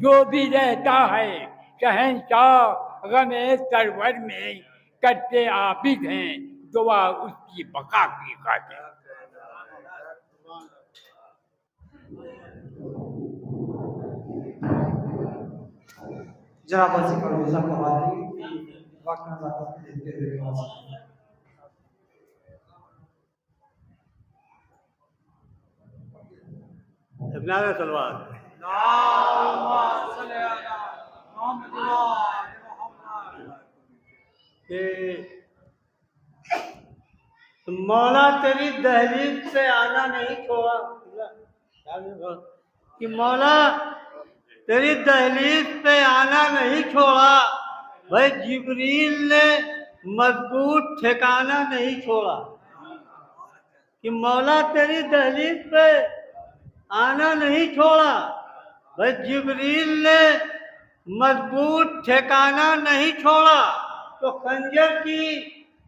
جو بھی رہتا ہے شہنشاہ غم سرور میں، کرتے عابد ہیں دعا اس کی بقا کی خاطر۔ جناب وزیر روزہ کو حاضری وقت نظر دیتے ہوئے ابن سلوات کہ مولا تیری دہلیز سے آنا نہیں چھوڑا، کہ مولا تیری دہلیز پہ آنا نہیں چھوڑا، بھائی جبریل نے مضبوط ٹھکانا نہیں چھوڑا، کہ مولا تیری دہلیز پہ آنا نہیں چھوڑا، بھائی جبریل نے مضبوط ٹھکانا نہیں چھوڑا، تو خنجر کی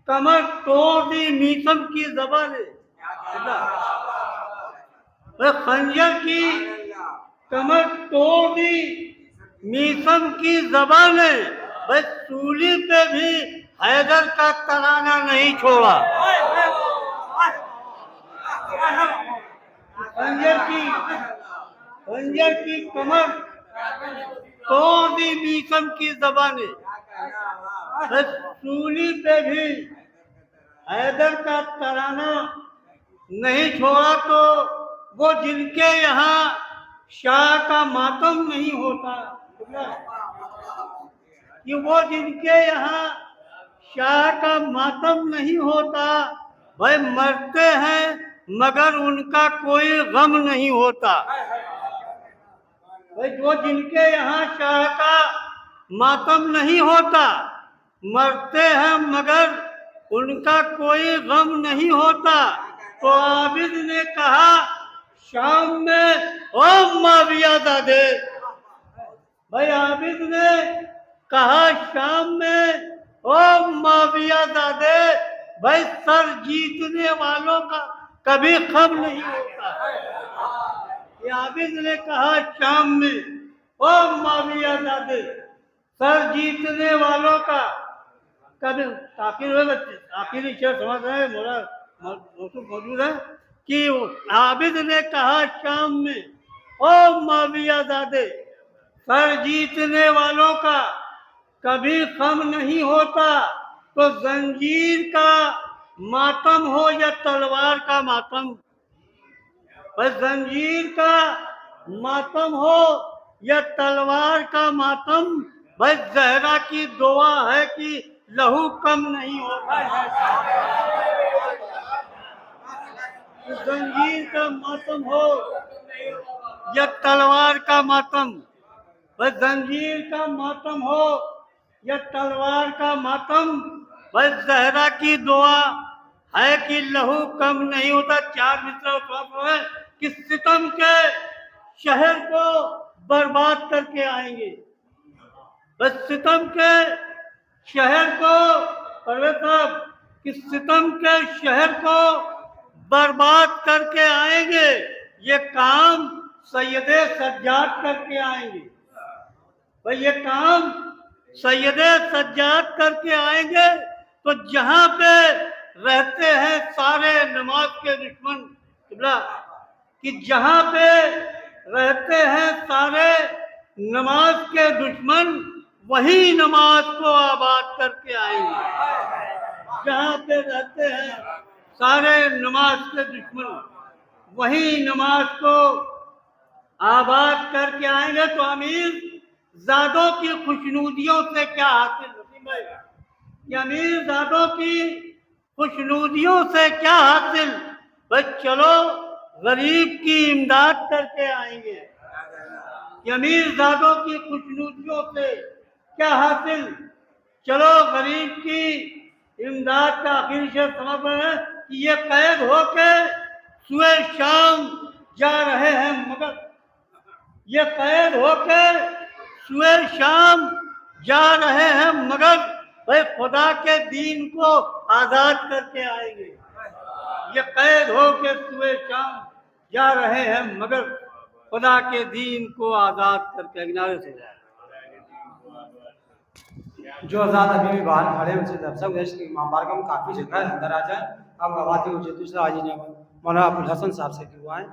کمر توڑ دی میثم کی زبان نے، خنجر کی کمر توڑ دی میثم کی زبان نے، بھائی سولی پہ بھی حیدر کا ترانہ نہیں چھوڑا، خنجر کی کمر توڑ دی میثم کی زبان نے، بھائی سولی پہ بھی حیدر کا ترانہ نہیں چھوڑا، تو وہ جن کے یہاں شاہ کا ماتم نہیں ہوتا، کہ وہ جن کے یہاں شاہ کا ماتم نہیں ہوتا، بھائی مرتے ہیں مگر ان کا کوئی غم نہیں ہوتا، بھائی وہ جن کے یہاں شاہ کا ماتم نہیں ہوتا، مرتے ہیں مگر ان کا کوئی غم نہیں ہوتا، تو عابد نے کہا شام میں او معاویہ زادے، بھائی عابد نے کہا شام میں او معاویہ زادے، بھائی سر جیتنے والوں کا کبھی غم نہیں ہوتا، یہ عابد نے کہا شام میں او معاویہ زادے، سر جیتنے والوں کا کبھی آخری شعر سمجھ رہے ہیں، مولا موجود ہے کہ عابد نے کہا شام میں او معاویہ زادے، سر جیتنے والوں کا کبھی غم نہیں ہوتا، تو زنجیر کا ماتم ہو یا تلوار کا ماتم، بس زنجیر کا ماتم ہو یا تلوار کا ماتم، بھائی زہرا کی دعا ہے کہ لہو کم نہیں ہوتا، زنجیر کا ماتم ہو یا تلوار کا ماتم، بھائی زنجیر کا ماتم ہو یا تلوار کا ماتم، بھائی زہرا کی دعا ہے کہ لہو کم نہیں ہوتا۔ چار مصرع ہے کہ ستم کے شہر کو برباد کر کے آئیں گے، بس ستم کے شہر کو پرویز صاحب کہ ستم کے شہر کو برباد کر کے آئیں گے، یہ کام سید سجاد کر کے آئیں گے، بھائی یہ کام سید سجاد کر کے آئیں گے، تو جہاں پہ رہتے ہیں سارے نماز کے دشمن، کہ جہاں پہ رہتے ہیں سارے نماز کے دشمن، وہی نماز کو آباد کر کے آئیں گے، جہاں پہ رہتے ہیں سارے نماز کے دشمن وہی نماز کو آباد کر کے آئیں گے، تو امیر زادوں کی خوشنودیوں سے کیا حاصل، کہ امیر زادوں کی خوشنودیوں سے کیا حاصل، بس چلو غریب کی امداد کر کے آئیں گے، کہ امیر زادوں کی خوشنودیوں سے کیا حاصل، چلو غریب کی امداد کا آخری شعر سمجھ رہے ہیں کہ یہ قید ہو کے سوئے شام جا رہے ہیں، مگر یہ قید ہو کے سوئے شام جا رہے ہیں، مگر بھائی خدا کے دین کو آزاد کر کے آئیں گے، یہ قید ہو کے سوئے شام جا رہے ہیں، مگر خدا کے دین کو آزاد کر کے کنارے سے جائے۔ جو آزاد ابھی بھی باہر کھڑے ہیں ان سے درسہ گزارش کی امام بارگاہ میں کافی جگہ ہے، اندر آ جائیں۔ اب آواتی ہو جائے دوسرا حاجی نے مولانا ابوالحسن صاحب سے کروائیں۔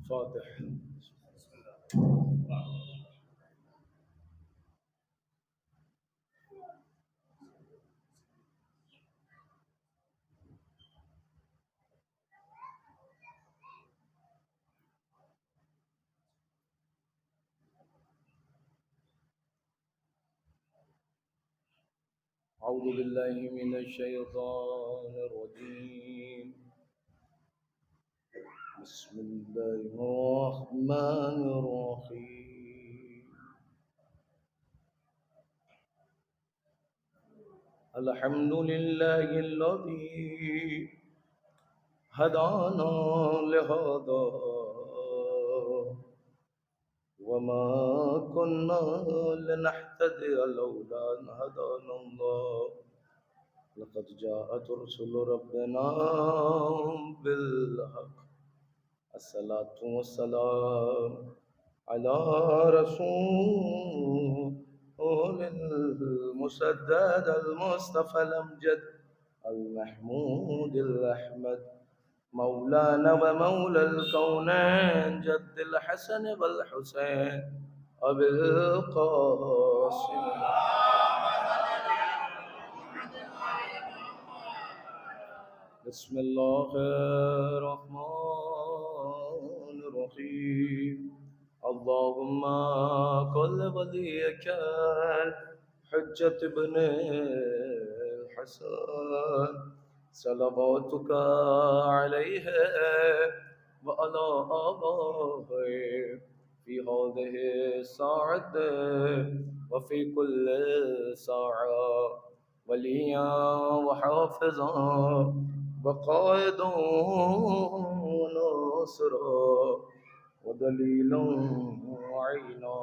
فاتح أعوذ بالله من الشيطان الرجيم بسم الله الرحمن الرحيم الحمد لله الذي هدانا لهذا وما كنا لنهتدي لولا أن هدانا الله لقد جاءت رسل ربنا بالحق الصلاة والسلام على رسول المسدد المصطفى الأمجد المحمود الأحمد مولانا ومولى الكونين جد الحسن والحسين أبي القاسم بسم الله الرحمن الرحيم اللهم كل وليك الحجة ابن الحسن صلواتك عليه وعلى آبائه في هذه الساعة وفي كل ساعة وليا وحافظا وقائدا وناصرا ودليلا وعينا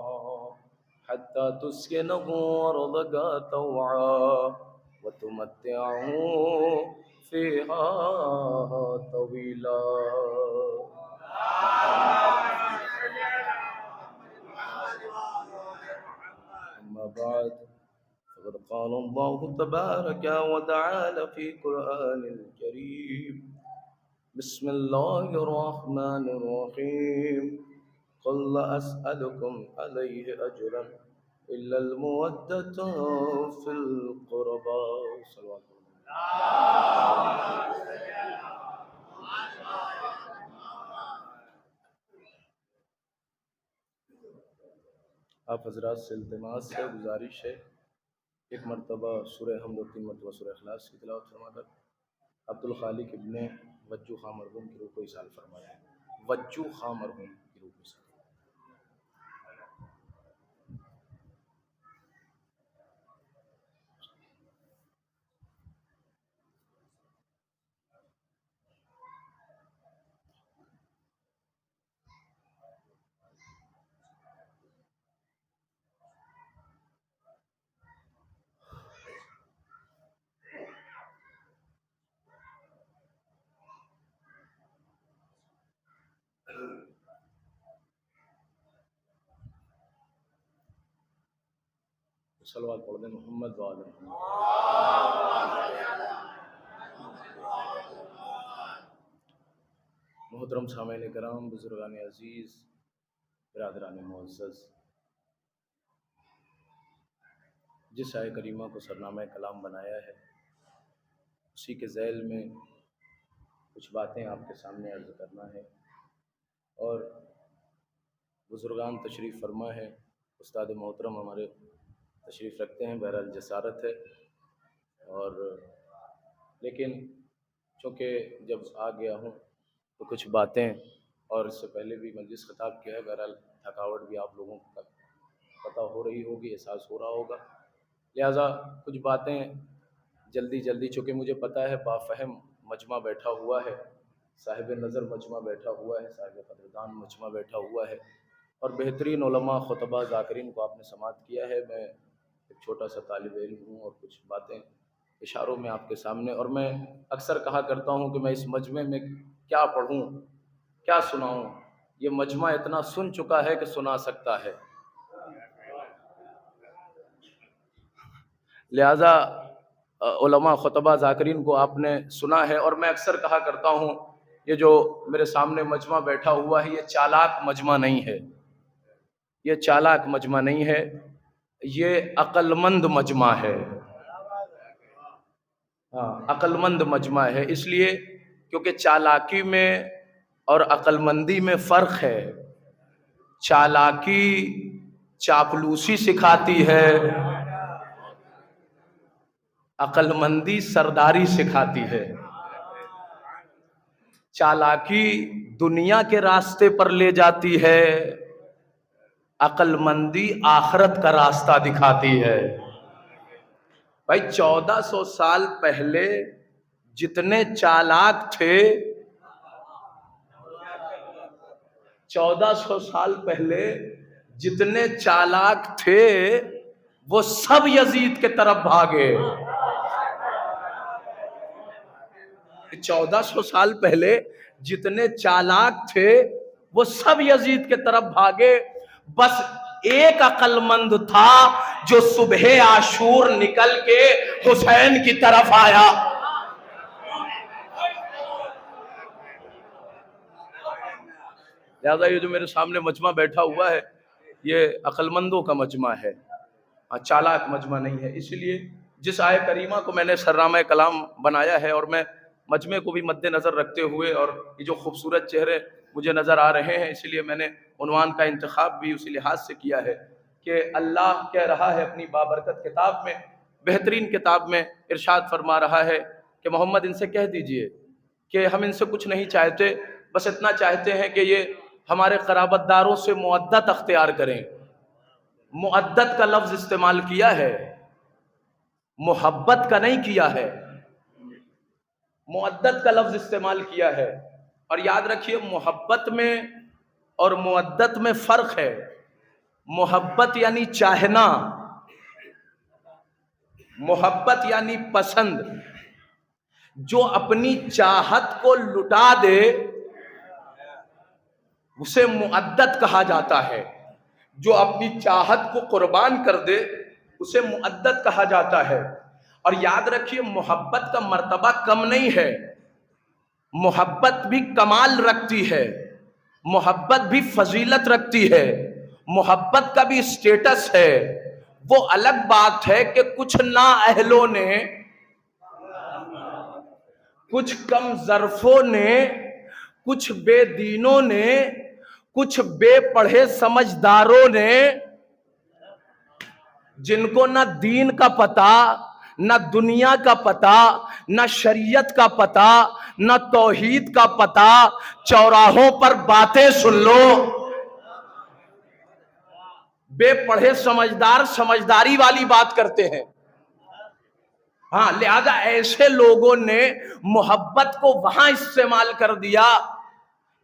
حتى تسكنه أرضك طوعا وتمتعه فيها طويلا أما بعد فقد قال الله تبارك وتعالى في القرآن الكريم بسم الله الرحمن الرحيم قل لا أسألكم عليه أجرا إلا المودة في القربى صلوات آپ حضرات سے التماس ہے، گزارش ہے، ایک مرتبہ سورہ حمد و 3 مرتبہ سورہ اخلاص کی تلاوت فرما کر عبد الخالق ابن وجو خاں مرحوم کی روح کو ایصال فرمائیں۔ وجو خاں مرحوم کی روح کو ایصال صلوات پڑھ دیں محمد وآل محمد۔ محترم سامعین کرام، بزرگان عزیز، برادران معزز، جس آیہ کریمہ کو سرنامہ کلام بنایا ہے اسی کے ذیل میں کچھ باتیں آپ کے سامنے عرض کرنا ہے۔ اور بزرگان تشریف فرما ہے، استاد محترم ہمارے تشریف رکھتے ہیں، بہرحال جسارت ہے. اور لیکن چونکہ جب آ گیا ہوں تو کچھ باتیں، اور اس سے پہلے بھی مجلس خطاب کیا ہے، بہرحال تھکاوٹ بھی آپ لوگوں کو پتہ ہو رہی ہوگی، احساس ہو رہا ہوگا، لہٰذا کچھ باتیں جلدی چونکہ مجھے پتہ ہے بافہم مجمع بیٹھا ہوا ہے، صاحب نظر مجمع بیٹھا ہوا ہے، صاحب قدردان مجمع بیٹھا ہوا ہے، اور بہترین علماء خطبہ ذاکرین کو آپ نے سماعت کیا ہے. میں ایک چھوٹا سا طالب علم ہوں اور کچھ باتیں اشاروں میں آپ کے سامنے، اور میں اکثر کہا کرتا ہوں کہ میں اس مجمع میں کیا پڑھوں، کیا سناؤں. یہ مجمع اتنا سن چکا ہے کہ سنا سکتا ہے، لہذا علماء خطبہ ذاکرین کو آپ نے سنا ہے. اور میں اکثر کہا کرتا ہوں یہ جو میرے سامنے مجمع بیٹھا ہوا ہے یہ چالاک مجمع نہیں ہے، یہ چالاک مجمع نہیں ہے، یہ عقل مند مجمع ہے. ہاں، عقل مند مجمع ہے، اس لیے کیونکہ چالاکی میں اور عقل مندی میں فرق ہے. چالاکی چاپلوسی سکھاتی ہے، عقل مندی سرداری سکھاتی ہے. چالاکی دنیا کے راستے پر لے جاتی ہے، عقل مندی آخرت کا راستہ دکھاتی ہے. بھائی 1400 سال پہلے جتنے چالاک تھے، 1400 سال پہلے جتنے چالاک تھے وہ سب یزید کے طرف بھاگے. 1400 سال پہلے جتنے چالاک تھے وہ سب یزید کے طرف بھاگے. بس ایک عقل مند تھا جو صبح عاشور نکل کے حسین کی طرف آیا. لہذا یہ جو میرے سامنے مجمع بیٹھا ہوا ہے یہ عقل مندوں کا مجمع ہے، چالاک مجمع نہیں ہے. اس لیے جس آیت کریمہ کو میں نے سرنامہ کلام بنایا ہے، اور میں مجمع کو بھی مد نظر رکھتے ہوئے، اور یہ جو خوبصورت چہرے مجھے نظر آ رہے ہیں، اس لیے میں نے عنوان کا انتخاب بھی اسی لحاظ سے کیا ہے کہ اللہ کہہ رہا ہے اپنی بابرکت کتاب میں، بہترین کتاب میں ارشاد فرما رہا ہے کہ محمد ان سے کہہ دیجئے کہ ہم ان سے کچھ نہیں چاہتے، بس اتنا چاہتے ہیں کہ یہ ہمارے قرابت داروں سے مودت اختیار کریں. مودت کا لفظ استعمال کیا ہے، محبت کا نہیں کیا ہے، مودت کا لفظ استعمال کیا ہے. اور یاد رکھیے محبت میں اور مودت میں فرق ہے. محبت یعنی چاہنا، محبت یعنی پسند. جو اپنی چاہت کو لٹا دے اسے مودت کہا جاتا ہے، جو اپنی چاہت کو قربان کر دے اسے مودت کہا جاتا ہے. اور یاد رکھیے محبت کا مرتبہ کم نہیں ہے، محبت بھی کمال رکھتی ہے، محبت بھی فضیلت رکھتی ہے، محبت کا بھی اسٹیٹس ہے. وہ الگ بات ہے کہ کچھ نااہلوں نے، کچھ کم ظرفوں نے، کچھ بے دینوں نے، کچھ بے پڑھے سمجھداروں نے، جن کو نہ دین کا پتہ، نہ دنیا کا پتہ، نہ شریعت کا پتہ، نہ توحید کا پتہ، چوراہوں پر باتیں سن لو. بے پڑھے سمجھدار سمجھداری والی بات کرتے ہیں. ہاں، لہذا ایسے لوگوں نے محبت کو وہاں استعمال کر دیا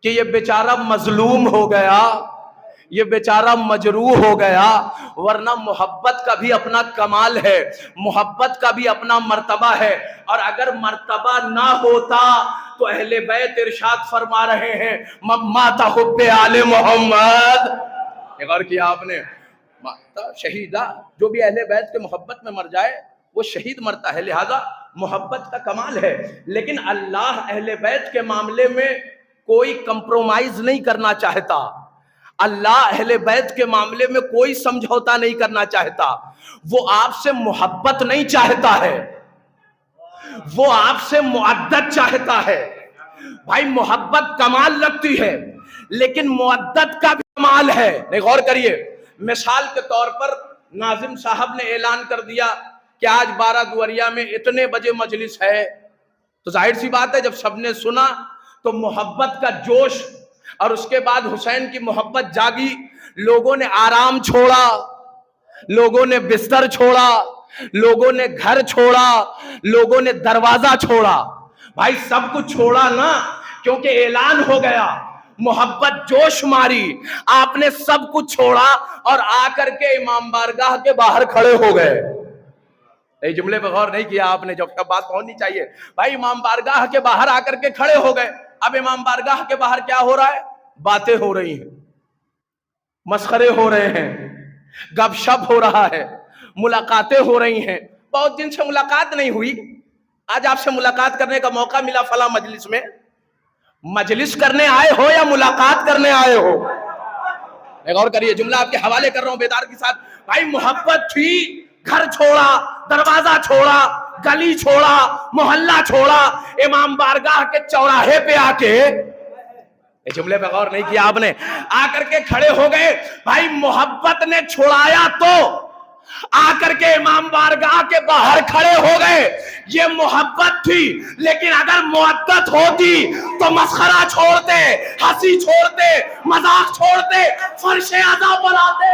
کہ یہ بیچارہ مظلوم ہو گیا، یہ بیچارہ مجروح ہو گیا. ورنہ محبت کا بھی اپنا کمال ہے، محبت کا بھی اپنا مرتبہ ہے. اور اگر مرتبہ نہ ہوتا تو اہل بیت ارشاد فرما رہے ہیں مات حب آل محمد. ایک اور کیا آپ نے، شہیدہ، جو بھی اہل بیت کے محبت میں مر جائے وہ شہید مرتا ہے. لہذا محبت کا کمال ہے. لیکن اللہ اہل بیت کے معاملے میں کوئی کمپرومائز نہیں کرنا چاہتا. اللہ اہل بیت کے معاملے میں کوئی سمجھوتا نہیں کرنا چاہتا. وہ آپ سے محبت نہیں چاہتا ہے، وہ آپ سے مودت چاہتا ہے. بھائی محبت کمال رکھتی ہے، لیکن مودت کا بھی کمال ہے. نہیں غور کریے، مثال کے طور پر ناظم صاحب نے اعلان کر دیا کہ آج 12 دوریہ میں اتنے بجے مجلس ہے، تو ظاہر سی بات ہے جب سب نے سنا تو محبت کا جوش، اور اس کے بعد حسین کی محبت جاگی. لوگوں نے آرام چھوڑا، لوگوں نے بستر چھوڑا، لوگوں نے گھر چھوڑا، لوگوں نے دروازہ چھوڑا. بھائی سب کچھ چھوڑا نا، کیونکہ اعلان ہو گیا، محبت جوش ماری، آپ نے سب کچھ چھوڑا اور آ کر کے امام بارگاہ کے باہر کھڑے ہو گئے. یہ جملے پہ غور نہیں کیا آپ نے، جب تک بات پہنچنی چاہیے. بھائی امام بارگاہ کے باہر آ کر کے کھڑے ہو گئے. اب امام بارگاہ کے باہر کیا ہو رہا ہے؟ باتیں ہو رہی ہیں، مسخرے ہو رہے ہیں، گپ شپ ہو رہا ہے، ملاقاتیں ہو رہی ہیں. بہت دن سے ملاقات نہیں ہوئی، آج آپ سے ملاقات کرنے کا موقع ملا فلاں مجلس میں. مجلس کرنے آئے ہو یا ملاقات کرنے آئے ہو؟ غور کریے، جملہ آپ کے حوالے کر رہا ہوں بیدار کے ساتھ. بھائی محبت تھی، گھر چھوڑا، دروازہ چھوڑا، گلی چھوڑا، محلہ چھوڑا، امام بارگاہ کے چوراہے پہ آ کے، اس جملے پہ غور نہیں کیا آپ نے، آ کر کے کھڑے ہو گئے. بھائی محبت نے چھوڑایا تو آ کر کے امام بارگاہ کے باہر کھڑے ہو گئے. یہ محبت تھی، لیکن اگر مودت ہوتی تو مسخرہ چھوڑتے، ہنسی چھوڑتے، مذاق چھوڑتے، فرش اعضا پر آتے.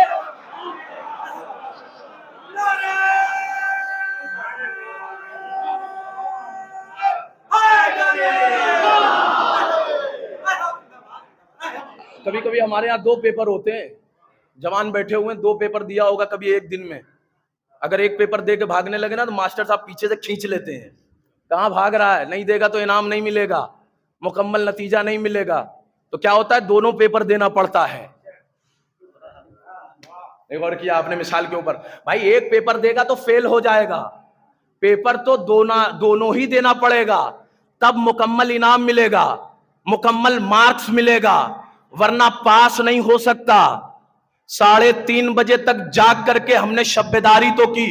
کبھی کبھی ہمارے ہاں 2 پیپر ہوتے ہیں، جوان بیٹھے ہوئے ہیں، 2 پیپر دیا ہوگا کبھی ایک دن میں. اگر ایک پیپر دے کے بھاگنے لگے نا تو ماسٹر صاحب پیچھے سے کھینچ لیتے ہیں، کہاں بھاگ رہا ہے، نہیں دے گا تو انعام نہیں ملے گا، مکمل نتیجہ نہیں ملے گا. تو کیا ہوتا ہے، دونوں پیپر دینا پڑتا ہے. ایک اور کیا آپ نے مثال کے اوپر. بھائی ایک پیپر دے گا تو فیل ہو جائے گا، پیپر تو دونوں ہی دینا پڑے گا، تب مکمل انعام ملے گا، مکمل مارکس ملے گا، ورنہ پاس نہیں ہو سکتا. 3:30 بجے تک جاگ کر کے ہم نے شب بیداری تو کی.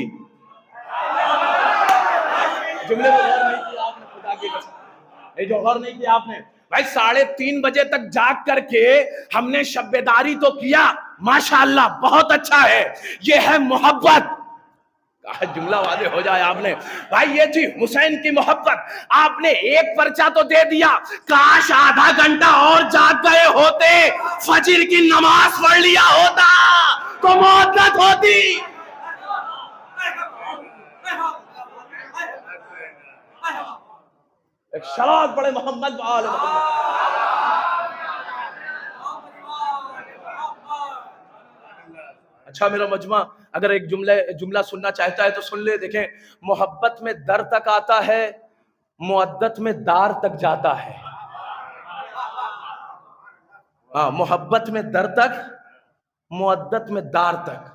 جملے کو غور نہیں کیا آپ نے، خدا کی قسم، یہ جو غور نہیں کیا آپ نے. بھائی 3:30 بجے تک جاگ کر کے ہم نے شب بیداری تو کیا، ماشاءاللہ بہت اچھا ہے، یہ ہے محبت. جملہ واضح ہو جائے آپ نے. بھائی یہ تھی حسین کی محبت. آپ نے ایک پرچہ تو دے دیا، کاش آدھا گھنٹہ اور جاگ گئے ہوتے، فجر کی نماز پڑھ لیا ہوتا تو محبت ہوتی. ایک شراب پڑے محمد وآل محمد. اچھا میرا مجمع اگر ایک جملہ سننا چاہتا ہے تو سن لے. دیکھیں، محبت میں در تک آتا ہے، مودت میں دار تک جاتا ہے. ہاں، محبت میں در تک، مودت میں دار تک.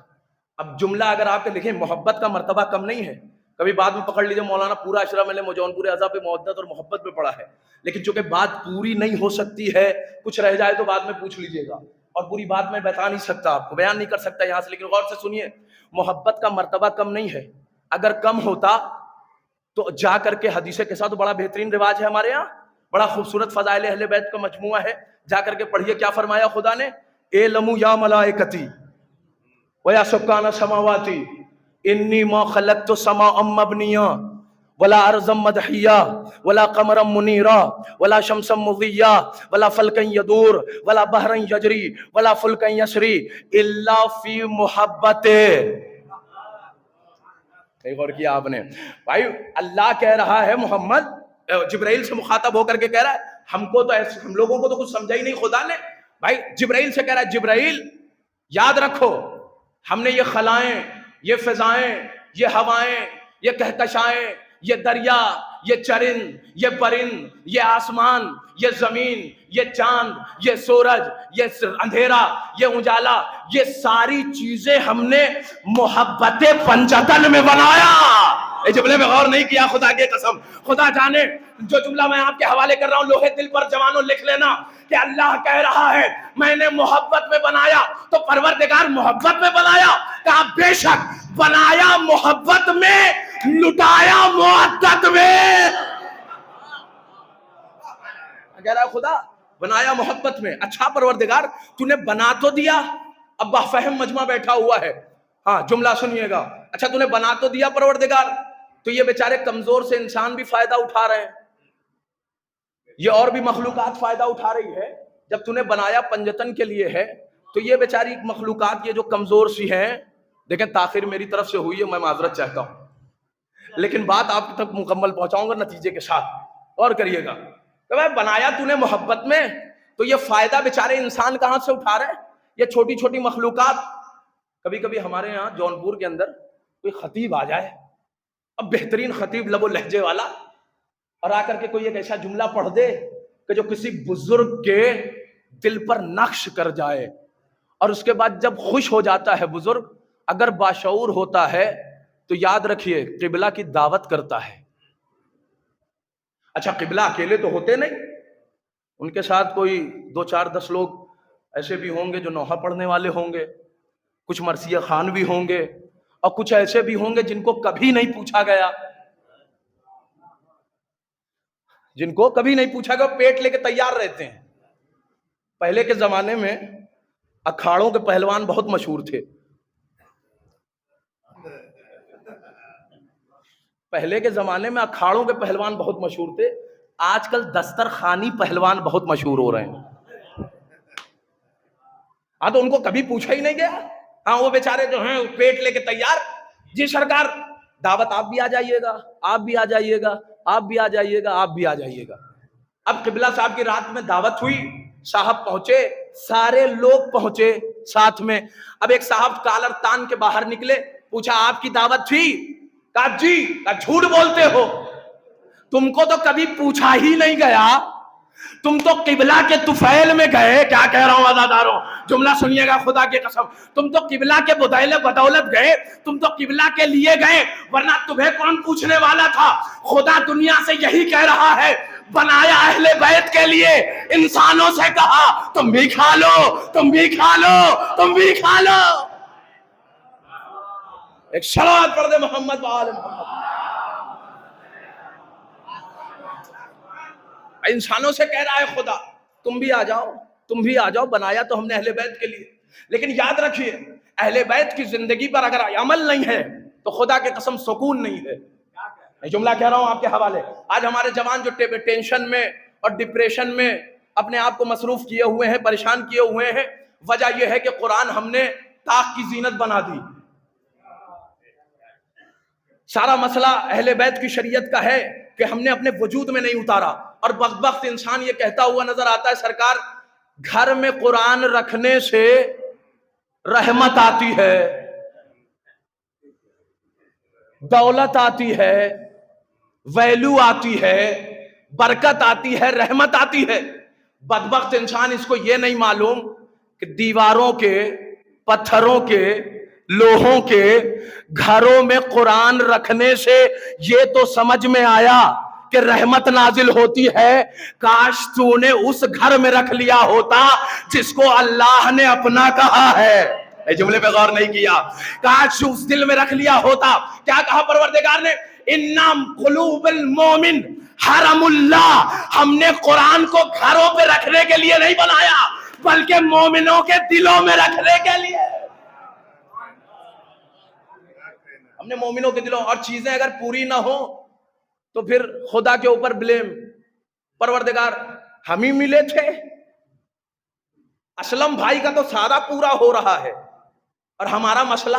اب جملہ اگر آپ کے لکھیں، محبت کا مرتبہ کم نہیں ہے. کبھی بعد میں پکڑ لیجئے مولانا پورا اشرف علیہ جونپور اعضا پہ محبت اور محبت پہ پڑا ہے، لیکن چونکہ بات پوری نہیں ہو سکتی ہے، کچھ رہ جائے تو بعد میں پوچھ لیجئے گا، اور پوری بات میں بتا نہیں سکتا، آپ کو بیان نہیں کر سکتا یہاں سے. لیکن غور سے سنیے، محبت کا مرتبہ کم نہیں ہے. اگر کم ہوتا تو جا کر کے حدیث کے ساتھ بڑا بہترین رواج ہے ہمارے یہاں، بڑا خوبصورت فضائل اہل بیت کا مجموعہ ہے، جا کر کے پڑھیے کیا فرمایا خدا نے. اعلموا یا ملائکتی ویا سکان السماواتی انی ما خلقت سماء مبنیا ولا ارضا مدحیا ولا قمرا منیرا ولا شمسا مضیا ولا فلکا یدور ولا بحرا یجری ولا فلکا یسری الا فی محبت. ایک اور کیا آپ نے. بھائی اللہ کہہ رہا ہے، محمد جبرائیل سے مخاطب ہو کر کے کہہ رہا ہے، ہم کو تو ایسے، ہم لوگوں کو تو کچھ سمجھا ہی نہیں خدا نے. بھائی جبرائیل سے کہہ رہا ہے، جبرائیل یاد رکھو، ہم نے یہ خلائیں، یہ فضائیں، یہ ہوائیں، یہ کہکشائیں، یہ دریا، یہ چرند، یہ پرند، یہ آسمان، یہ زمین، یہ چاند، یہ سورج، یہ اندھیرا، یہ اجالا، یہ ساری چیزیں ہم نے محبت پنجتن میں بنایا. یہ جملے میں غور نہیں کیا، خدا کی قسم. خدا جانے جو جملہ میں آپ کے حوالے کر رہا ہوں، لوہے دل پر جوانوں لکھ لینا کہ اللہ کہہ رہا ہے میں نے محبت میں بنایا. تو پروردگار محبت میں بنایا؟ کہا بے شک بنایا محبت میں، لٹایا مودت میں. کہہ رہا ہے خدا بنایا محبت میں. اچھا پروردگار تُونے بنا تو دیا. اب فہم مجمع بیٹھا ہوا ہے, ہاں جملہ سنیے گا. اچھا تُونے بنا تو دیا پروردگار, تو یہ بیچارے کمزور سے انسان بھی فائدہ اٹھا رہے ہیں, یہ اور بھی مخلوقات فائدہ اٹھا رہی ہے. جب تُونے بنایا پنجتن کے لیے ہے, تو یہ بیچاری مخلوقات یہ جو کمزور سی ہیں, دیکھیں تاخیر میری طرف سے ہوئی ہے, میں معذرت چاہتا ہوں, لیکن بات آپ تک مکمل پہنچاؤں گا نتیجے کے ساتھ, اور کریے گا. کہ بھائی بنایا تُونے محبت میں, تو یہ فائدہ بیچارے انسان کہاں سے اٹھا رہے ہیں, یہ چھوٹی چھوٹی مخلوقات. کبھی کبھی ہمارے یہاں جونپور کے اندر کوئی خطیب آ جائے, اب بہترین خطیب لب و لہجے والا, اور آ کر کے کوئی ایک ایسا جملہ پڑھ دے کہ جو کسی بزرگ کے دل پر نقش کر جائے, اور اس کے بعد جب خوش ہو جاتا ہے بزرگ, اگر باشعور ہوتا ہے تو یاد رکھیے قبلہ کی دعوت کرتا ہے. اچھا قبلہ اکیلے تو ہوتے نہیں, ان کے ساتھ کوئی 2 4 10 لوگ ایسے بھی ہوں گے جو نوحہ پڑھنے والے ہوں گے, کچھ مرثیہ خان بھی ہوں گے, اور کچھ ایسے بھی ہوں گے جن کو کبھی نہیں پوچھا گیا, جن کو کبھی نہیں پوچھا گیا, پیٹ لے کے تیار رہتے ہیں. پہلے کے زمانے میں اکھاڑوں کے پہلوان بہت مشہور تھے. پہلے کے زمانے میں اکھاڑوں کے پہلوان بہت مشہور تھے. آج کل دسترخوانی پہلوان بہت مشہور ہو رہے ہیں. ہاں تو ان کو کبھی پوچھا ہی نہیں گیا. ہاں وہ بیچارے جو ہیں پیٹ لے کے تیار, جی سرکار دعوت آپ بھی آ جائیے گا, آپ بھی آ جائیے گا, آپ بھی آ جائیے گا, آپ بھی آ جائیے گا. اب قبلہ صاحب کی رات میں دعوت ہوئی, صاحب پہنچے, سارے لوگ پہنچے ساتھ میں. اب ایک صاحب کالر تان کے باہر نکلے, پوچھا آپ کی دعوت تھی؟ کہا جی. کہا جھوٹ بولتے ہو, تم کو تو کبھی پوچھا ہی نہیں گیا, تم تو قبلہ کے طفیل میں گئے. کیا کہہ رہا ہوں عزاداروں, جملہ سنیے گا خدا کی قسم, تم تو قبلہ کے بدولت گئے, تم تو قبلہ کے لیے گئے, ورنہ تمہیں کون پوچھنے والا تھا. خدا دنیا سے یہی کہہ رہا ہے, بنایا اہل بیت کے لیے, انسانوں سے کہا تم بھی کھا لو, تم بھی کھا لو, تم بھی کھا لو. ایک صلوات پڑھ دے محمد وآل محمد. انسانوں سے کہہ رہا ہے خدا تم بھی آ جاؤ, تم بھی آ جاؤ, بنایا تو ہم نے اہل بیت کے لیے. لیکن یاد رکھیے اہل بیت کی زندگی پر اگر عمل نہیں ہے تو خدا کے قسم سکون نہیں ہے. میں جملہ کہہ رہا ہوں آپ کے حوالے. آج ہمارے جوان جو ٹینشن میں اور ڈپریشن میں اپنے آپ کو مصروف کیے ہوئے ہیں, پریشان کیے ہوئے ہیں, وجہ یہ ہے کہ قرآن ہم نے طاق کی زینت بنا دی. سارا مسئلہ اہل بیت کی شریعت کا ہے کہ ہم نے اپنے وجود میں نہیں اتارا. اور بدبخت انسان یہ کہتا ہوا نظر آتا ہے, سرکار گھر میں قرآن رکھنے سے رحمت آتی ہے, دولت آتی ہے, ویلو آتی ہے, برکت آتی ہے, رحمت آتی ہے. بدبخت انسان اس کو یہ نہیں معلوم کہ دیواروں کے, پتھروں کے, لوہوں کے گھروں میں قرآن رکھنے سے یہ تو سمجھ میں آیا کہ رحمت نازل ہوتی ہے. کاش تو نے اس گھر میں رکھ لیا ہوتا جس کو اللہ نے اپنا کہا ہے. اے جملے پہ غور نہیں کیا. کاش اس دل میں رکھ لیا ہوتا. کیا کہا پروردگار نے, انم قلوب المومن حرم اللہ. ہم نے قرآن کو گھروں پہ رکھنے کے لیے نہیں بنایا, بلکہ مومنوں کے دلوں میں رکھنے کے لیے. ہم نے مومنوں کے دلوں, اور چیزیں اگر پوری نہ ہو تو پھر خدا کے اوپر بلیم. پروردگار ہم ہی ملے تھے, اسلم بھائی کا تو سارا پورا ہو رہا ہے, اور ہمارا مسئلہ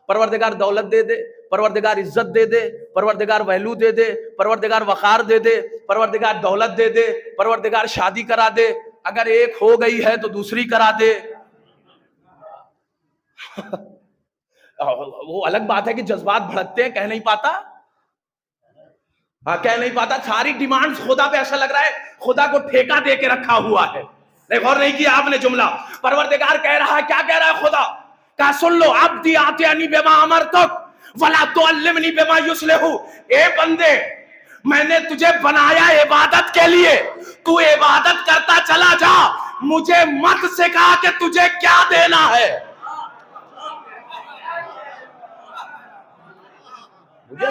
پروردگار دولت دے دے, پروردگار عزت دے دے, پروردگار ویلو دے دے, پروردگار وقار دے دے, پروردگار دولت دے دے, پروردگار شادی کرا دے, اگر ایک ہو گئی ہے تو دوسری کرا دے. وہ الگ بات ہے کہ جذبات بھڑکتے ہیں, کہہ نہیں پاتا, ہاں کہہ نہیں پاتا. ساری ڈیمانڈز خدا پہ ایسا لگ رہا ہے خدا کو ٹھیکہ دے کے رکھا ہوا ہے. غور نہیں کیا آپ نے جملہ. پروردگار کہہ رہا ہے, کیا کہہ رہا ہے خدا, کہا سن لو, عبدی آتینی بما امرتک ولا تعلمنی بما یصلح. اے بندے میں نے تجھے بنایا عبادت کے لیے, تو عبادت کرتا چلا جا, مجھے مت سکھا کہ تجھے کیا دینا ہے. مجھے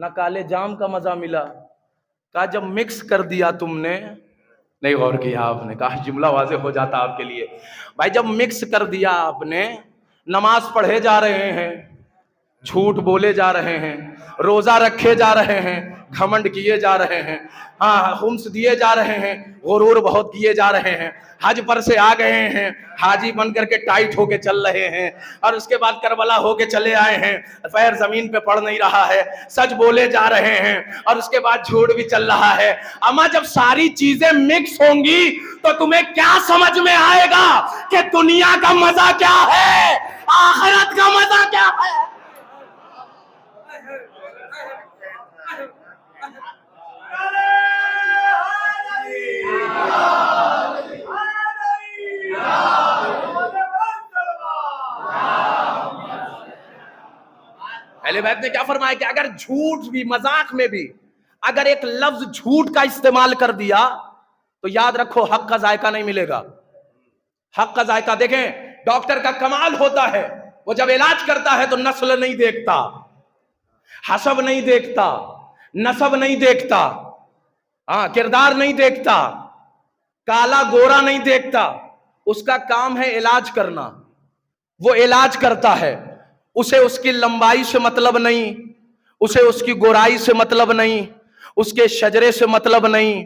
نہ کالے جام کا مزہ ملا. کہا جب مکس کر دیا تم نے, نہیں غور کیا آپ نے, کہا جملہ واضح ہو جاتا آپ کے لیے. بھائی جب مکس کر دیا آپ نے, نماز پڑھے جا رہے ہیں, جھوٹ بولے جا رہے ہیں, روزہ رکھے جا رہے ہیں, گھمنڈ کیے جا رہے ہیں, ہاں خمس دیے جا رہے ہیں, غرور بہت کیے جا رہے ہیں, حج پر سے آ گئے ہیں, حاجی بن کر کے ٹائٹ ہو کے چل رہے ہیں, اور اس کے بعد کربلا ہو کے چلے آئے ہیں, پیر زمین پہ پڑ نہیں رہا ہے, سچ بولے جا رہے ہیں, اور اس کے بعد جھوٹ بھی چل رہا ہے. اما جب ساری چیزیں مکس ہوں گی تو تمہیں کیا سمجھ میں آئے گا کہ دنیا کا مزہ کیا ہے, آخرت کا مزہ کیا ہے؟ اہل بیت نے کیا فرمایا کہ اگر جھوٹ بھی, مذاق میں بھی اگر ایک لفظ جھوٹ کا استعمال کر دیا تو یاد رکھو حق کا ذائقہ نہیں ملے گا. حق کا ذائقہ دیکھیں, ڈاکٹر کا کمال ہوتا ہے, وہ جب علاج کرتا ہے تو نسل نہیں دیکھتا, حسب نہیں دیکھتا, نسب نہیں دیکھتا, ہاں کردار نہیں دیکھتا, کالا گورا نہیں دیکھتا. اس کا کام ہے علاج کرنا. وہ علاج کرتا ہے, اسے اس کی لمبائی سے مطلب نہیں, اسے اس کی گورائی سے مطلب نہیں, اس کے شجرے سے مطلب نہیں,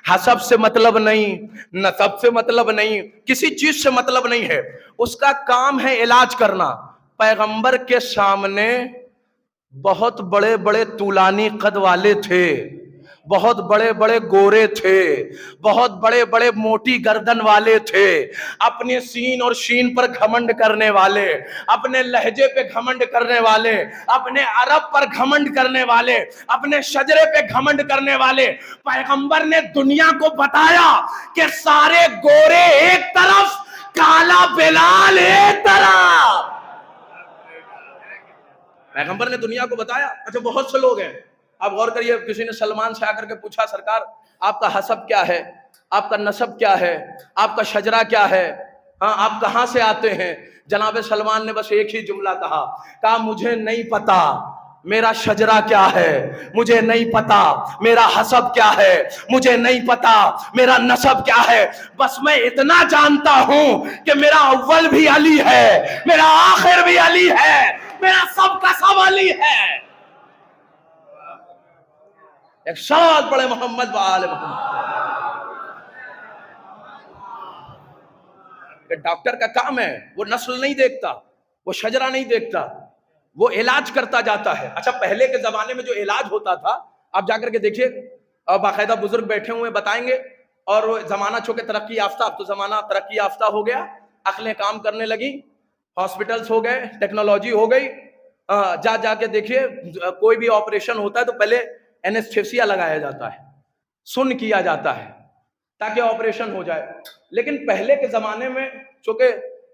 حسب سے مطلب نہیں, نسب سے مطلب نہیں, کسی چیز سے مطلب نہیں ہے. اس کا کام ہے علاج کرنا. پیغمبر کے سامنے بہت بڑے بڑے طولانی قد والے تھے, بہت بڑے بڑے گورے تھے, بہت بڑے بڑے موٹی گردن والے تھے, اپنے سین اور شین پر گھمنڈ کرنے والے, اپنے لہجے پہ گھمنڈ کرنے والے, اپنے عرب پر گھمنڈ کرنے والے, اپنے شجرے پہ گھمنڈ کرنے والے. پیغمبر نے دنیا کو بتایا کہ سارے گورے ایک طرف, کالا بلال ایک طرف. پیغمبر نے دنیا کو بتایا. اچھا بہت سے لوگ ہیں, آپ غور کریے, کسی نے سلمان سے آ کر کے پوچھا سرکار آپ کا حسب کیا ہے, آپ کا نسب کیا ہے, آپ کا شجرہ کیا ہے, ہاں آپ کہاں سے آتے ہیں؟ جناب سلمان نے بس ایک ہی جملہ کہا مجھے نہیں پتا میرا شجرہ کیا ہے, مجھے نہیں پتا میرا حسب کیا ہے, مجھے نہیں پتا میرا نسب کیا ہے, بس میں اتنا جانتا ہوں کہ میرا اول بھی علی ہے, میرا آخر بھی علی ہے, میرا سب کا سب علی ہے. ایک شاد پڑے محمد و آل محمد. کہ ڈاکٹر کا کام ہے, وہ نسل نہیں دیکھتا, وہ شجرہ نہیں دیکھتا, وہ علاج کرتا جاتا ہے. اچھا پہلے کے زمانے میں جو علاج ہوتا تھا, آپ جا کر کے دیکھیے, باقاعدہ بزرگ بیٹھے ہوئے بتائیں گے, اور زمانہ چونکہ ترقی یافتہ, اب تو زمانہ ترقی یافتہ ہو گیا, عقلیں کام کرنے لگی, ہاسپٹلز ہو گئے, ٹیکنالوجی ہو گئی. جا کے دیکھیے, کوئی بھی آپریشن ہوتا ہے تو پہلے اینستھیسیا لگایا جاتا ہے, سن کیا جاتا ہے تاکہ آپریشن ہو جائے. لیکن پہلے کے زمانے میں چونکہ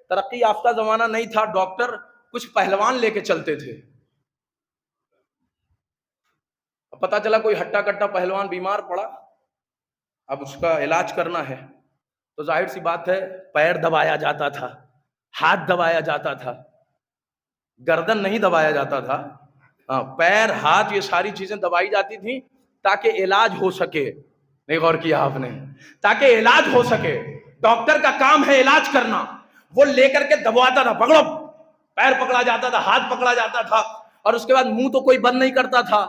ترقی یافتہ زمانہ نہیں تھا, ڈاکٹر کچھ پہلوان لے کے چلتے تھے. پتا چلا کوئی ہٹا کٹا پہلوان بیمار پڑا, اب اس کا علاج کرنا ہے تو ظاہر سی بات ہے پیر دبایا جاتا تھا, ہاتھ دبایا جاتا تھا, گردن نہیں دبایا جاتا تھا, پیر ہاتھ یہ ساری چیزیں دبائی جاتی تھیں تاکہ علاج ہو سکے. نہیں غور کیا آپ نے؟ تاکہ علاج ہو سکے. ڈاکٹر کا کام ہے علاج کرنا. وہ لے کر کے دبواتا تھا, پکڑو, پیر پکڑا جاتا تھا, ہاتھ پکڑا جاتا تھا, اور اس کے بعد منہ تو کوئی بند نہیں کرتا تھا,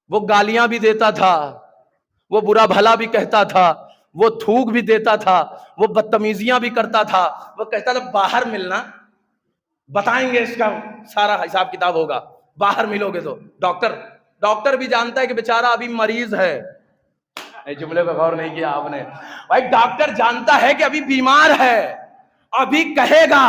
وہ گالیاں بھی دیتا تھا, وہ برا بھلا بھی کہتا تھا, وہ تھوک بھی دیتا تھا, وہ بدتمیزیاں بھی کرتا تھا. وہ کہتا تھا باہر ملنا, بتائیں گے اس کا سارا حساب کتاب ہوگا, باہر ملو گے تو. ڈاکٹر بھی جانتا ہے کہ بیچارہ ابھی مریض ہے. جملے پہ غور نہیں کیا آپ نے بھائی. ڈاکٹر جانتا ہے کہ ابھی بیمار ہے, ابھی کہے گا,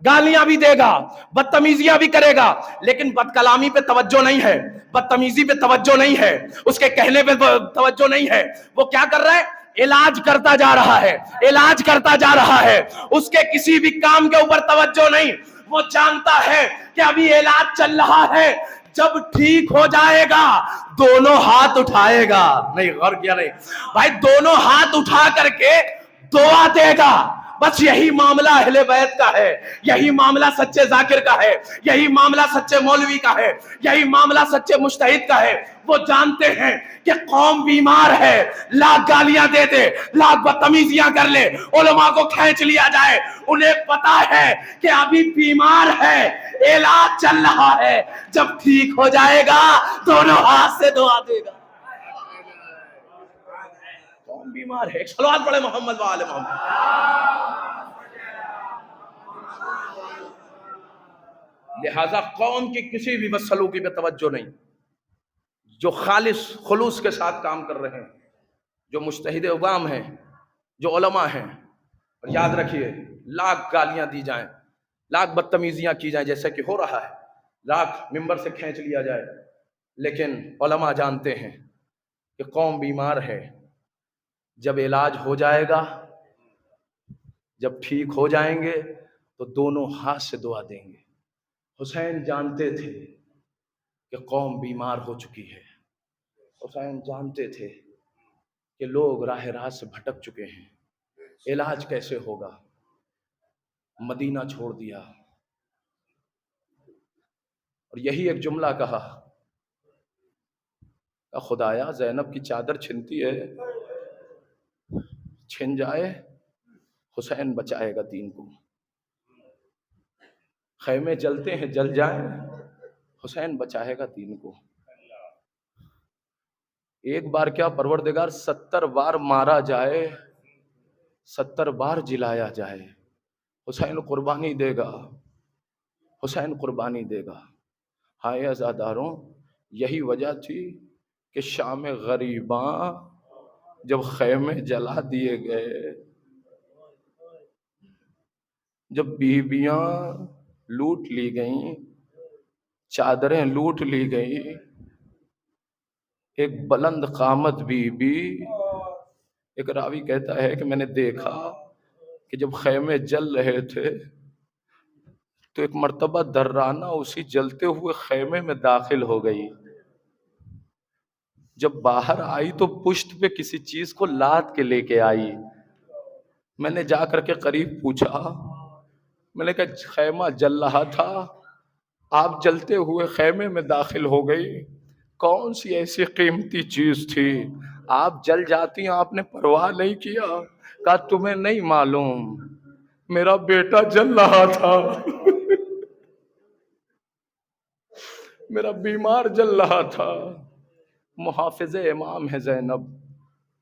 گالیاں بھی دے گا, بدتمیزیاں بھی کرے گا, لیکن بد کلامی پہ توجہ نہیں ہے, بدتمیزی پہ توجہ نہیں ہے, اس کے کہنے پہ توجہ نہیں ہے. وہ کیا کر رہا ہے؟ علاج کرتا جا رہا ہے, علاج کرتا جا رہا ہے. اس کے کسی بھی کام کے اوپر توجہ نہیں. وہ جانتا ہے کہ ابھی علاج چل رہا ہے, جب ٹھیک ہو جائے گا دونوں ہاتھ اٹھائے گا. نہیں غور کیا نہیں بھائی, دونوں ہاتھ اٹھا کر کے دعا دے گا. بس یہی معاملہ اہل بیت کا ہے، یہی معاملہ سچے ذاکر کا ہے، یہی معاملہ سچے مولوی کا ہے، یہی معاملہ سچے مجتہد کا ہے۔ وہ جانتے ہیں کہ قوم بیمار ہے، لاکھ گالیاں دے دے، لاکھ بدتمیزیاں کر لے، علماء کو کھینچ لیا جائے، انہیں پتا ہے کہ ابھی بیمار ہے، علاج چل رہا ہے، جب ٹھیک ہو جائے گا دونوں ہاتھ سے دعا دے گا۔ قوم بیمار ہے، ایک صلوات پڑھے محمد و آل محمد۔ لہذا قوم کی کسی بھی بدسلوکی پہ توجہ نہیں، جو خالص خلوص کے ساتھ کام کر رہے ہیں، جو مجتہد عوام ہیں، جو علماء ہیں، اور یاد رکھیے لاکھ گالیاں دی جائیں، لاکھ بدتمیزیاں کی جائیں جیسے کہ ہو رہا ہے، لاکھ ممبر سے کھینچ لیا جائے، لیکن علماء جانتے ہیں کہ قوم بیمار ہے، جب علاج ہو جائے گا، جب ٹھیک ہو جائیں گے تو دونوں ہاتھ سے دعا دیں گے۔ حسین جانتے تھے کہ قوم بیمار ہو چکی ہے، حسین جانتے تھے کہ لوگ راہ راست سے بھٹک چکے ہیں، علاج کیسے ہوگا؟ مدینہ چھوڑ دیا اور یہی ایک جملہ کہا کہ خدایا زینب کی چادر چھنتی ہے، چھن جائے، حسین بچائے گا دین کو، خیمے جلتے ہیں جل جائیں، حسین بچائے گا دین کو۔ ایک بار کیا پروردگار 70 بار مارا جائے، 70 بار جلایا جائے، حسین قربانی دے گا، حسین قربانی دے گا۔ ہائے عزاداروں، یہی وجہ تھی کہ شام غریباں جب خیمے جلا دیے گئے، جب بیویاں لوٹ لی گئیں، چادریں لوٹ لی گئی، ایک بلند قامت بی بی، ایک راوی کہتا ہے کہ میں نے دیکھا کہ جب خیمے جل رہے تھے تو ایک مرتبہ درانہ اسی جلتے ہوئے خیمے میں داخل ہو گئی، جب باہر آئی تو پشت پہ کسی چیز کو لاد کے لے کے آئی۔ میں نے جا کر کے قریب پوچھا، میں نے کہا خیمہ جل رہا تھا، آپ جلتے ہوئے خیمے میں داخل ہو گئی، کون سی ایسی قیمتی چیز تھی؟ آپ جل جاتی، آپ نے پرواہ نہیں کیا؟ کہا تمہیں نہیں معلوم، میرا بیٹا جل رہا تھا، میرا بیمار جل رہا تھا۔ محافظ امام ہے زینب،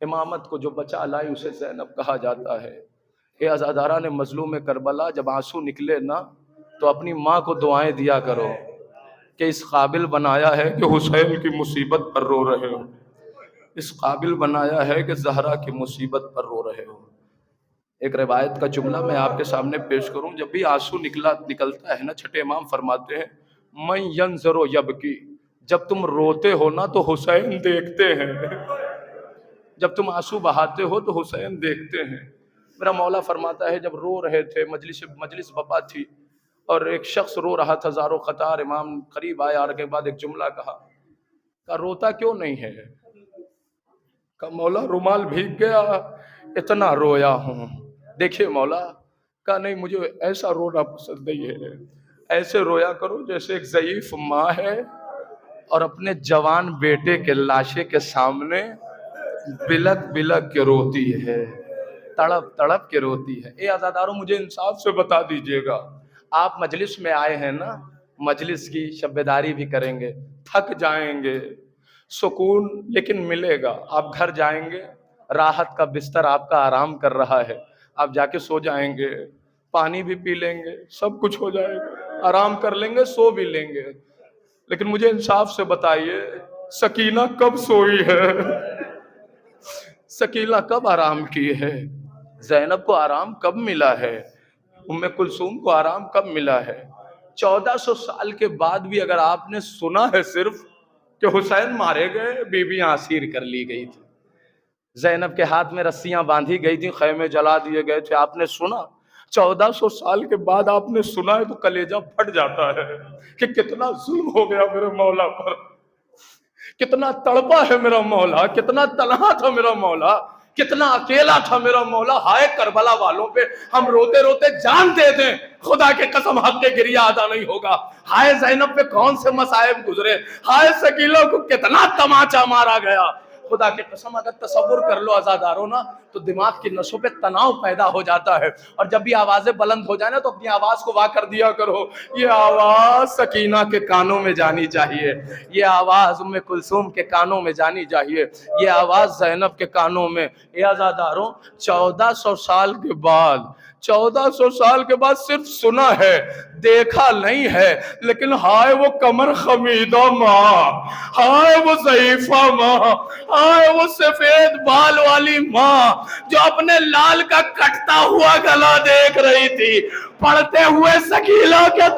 امامت کو جو بچا لائی اسے زینب کہا جاتا ہے۔ اے عزاداران مظلوم کربلا، جب آنسو نکلے نا تو اپنی ماں کو دعائیں دیا کرو کہ اس قابل بنایا ہے کہ حسین کی مصیبت پر رو رہے ہو، اس قابل بنایا ہے کہ زہرا کی مصیبت پر رو رہے ہو۔ ایک روایت کا جملہ میں آپ کے سامنے پیش کروں، جب بھی آنسو نکلتا ہے نا، چھٹے امام فرماتے ہیں من ینظر یبکی، جب تم روتے ہو نا تو حسین دیکھتے ہیں، جب تم آنسو بہاتے ہو تو حسین دیکھتے ہیں۔ میرا مولا فرماتا ہے جب رو رہے تھے، مجلس بپا تھی اور ایک شخص رو رہا تھا زارو قطار، امام قریب آیا اور کے بعد ایک جملہ کہا روتا کیوں نہیں ہے؟ کہا مولا رومال بھیگ گیا، اتنا رویا ہوں۔ دیکھیے مولا، کہا نہیں مجھے ایسا رونا پسند نہیں ہے، ایسے رویا کرو جیسے ایک ضعیف ماں ہے اور اپنے جوان بیٹے کے لاشے کے سامنے بلک بلک کے روتی ہے، تڑپ تڑپ کے روتی ہے۔ اے عزاداروں، مجھے انصاف سے بتا دیجئے گا، آپ مجلس میں آئے ہیں نا، مجلس کی شبیداری بھی کریں گے، تھک جائیں گے، سکون لیکن ملے گا، آپ گھر جائیں گے، راحت کا بستر آپ کا آرام کر رہا ہے، آپ جا کے سو جائیں گے، پانی بھی پی لیں گے، سب کچھ ہو جائے گا، آرام کر لیں گے، سو بھی لیں گے، لیکن مجھے انصاف سے بتائیے سکینہ کب سوئی ہے؟ سکینہ کب آرام کی ہے؟ زینب کو آرام کب ملا ہے؟ ام کلثوم کو آرام کب ملا ہے؟ 1400 سال کے بعد بھی اگر آپ نے سنا ہے صرف کہ حسین مارے گئے، بیویاں اسیر کر لی گئی تھی، زینب کے ہاتھ میں رسیاں باندھی گئی تھی، خیمے جلا دیے گئے تھے، آپ نے سنا؟ 1400 سال کے بعد آپ نے سنا ہے تو کلیجہ پھٹ جاتا ہے کہ کتنا ظلم ہو گیا میرے مولا پر، کتنا تڑپا ہے میرا مولا، کتنا تنہا تھا میرا مولا، کتنا اکیلا تھا میرا مولا. ہائے کربلا والوں پہ ہم روتے روتے جان دے دیں, خدا کے قسم حق کے گریہ ادا نہیں ہوگا. ہائے زینب پہ کون سے مصائب گزرے, ہائے ثقیلوں کو کتنا تماچا مارا گیا. خدا کی قسم اگر تصور کر لو عزاداروں نا, تو دماغ کی نسوں پہ تناؤ پیدا ہو جاتا ہے. اور جب بھی آوازیں بلند ہو جائیں نا, تو اپنی آواز کو وا کر دیا کرو. یہ آواز سکینہ کے کانوں میں جانی چاہیے, یہ آواز ام کلثوم کے کانوں میں جانی چاہیے, یہ آواز زینب کے کانوں میں. یہ عزاداروں 1400 سال کے بعد 1400 سال کے بعد صرف سنا ہے, دیکھا نہیں ہے. لیکن ہائے وہ کمر خمیدہ ماں, ہائے وہ ضعیفہ ماں, ہائے وہ سفید بال والی ماں جو اپنے لال کا کٹتا ہوا گلا دیکھ رہی تھی پڑھتے ہوئے ثقیلہ کے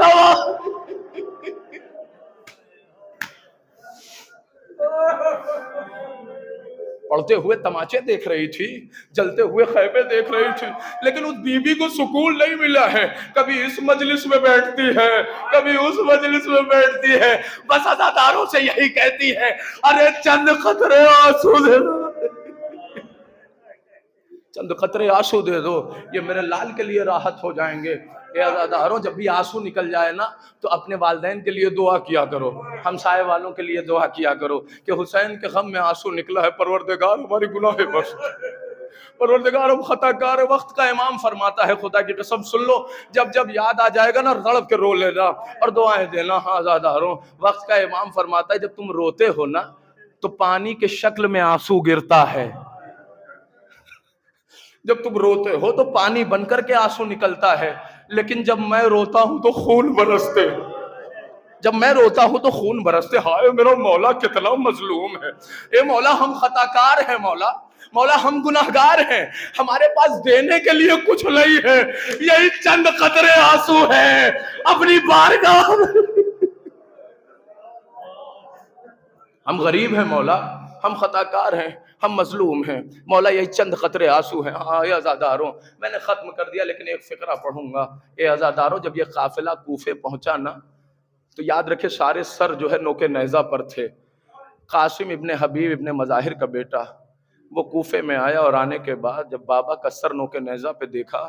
پڑھتے ہوئے تماچے دیکھ رہی تھی, جلتے ہوئے خیمے دیکھ رہی تھی. لیکن اس بی بی کو سکون نہیں ملا ہے. کبھی اس مجلس میں بیٹھتی ہے, کبھی اس مجلس میں بیٹھتی ہے, بس عزاداروں سے یہی کہتی ہے, ارے چند قطرے آنسو دے دو, چند قطرے آنسو دے دو, یہ میرے لال کے لیے راحت ہو جائیں گے. اے عزاداروں, جب بھی آنسو نکل جائے نا, تو اپنے والدین کے لیے دعا کیا کرو, ہمسائے والوں کے لیے دعا کیا کرو کہ حسین کے غم میں آنسو نکلا ہے, پروردگار ہماری گناہ بخش, پروردگار ہم خطا کار. وقت کا امام فرماتا ہے, خدا کی قسم سن لو, جب جب یاد آ جائے گا نا, رڑپ کے رو لینا اور دعائیں دینا. ہاں عزاداروں, وقت کا امام فرماتا ہے, جب تم روتے ہو نا, تو پانی کے شکل میں آنسو گرتا ہے. جب تم روتے ہو تو پانی بن کر کے آنسو نکلتا ہے. لیکن جب میں روتا ہوں تو خون برستے, جب میں روتا ہوں تو خون برستے. ہائے میرا مولا کتنا مظلوم ہے. اے مولا ہم خطا کار ہیں, مولا مولا ہم گناہگار ہیں, ہمارے پاس دینے کے لیے کچھ نہیں ہے, یہی چند قطرے آنسو ہیں اپنی بارگاہ میں. ہم غریب ہیں مولا, ہم خطا کار ہیں, ہم مظلوم ہیں مولا, یہی چند قطرے آنسو ہیں. ہاں اے عزاداروں, میں نے ختم کر دیا لیکن ایک فقرہ پڑھوں گا. اے عزاداروں, جب یہ قافلہ کوفے پہنچا نا, تو یاد رکھے سارے سر جو ہے نوکے نیزہ پر تھے. قاسم ابن حبیب ابن مظاہر کا بیٹا وہ کوفے میں آیا, اور آنے کے بعد جب بابا کا سر نوکے نیزہ پہ دیکھا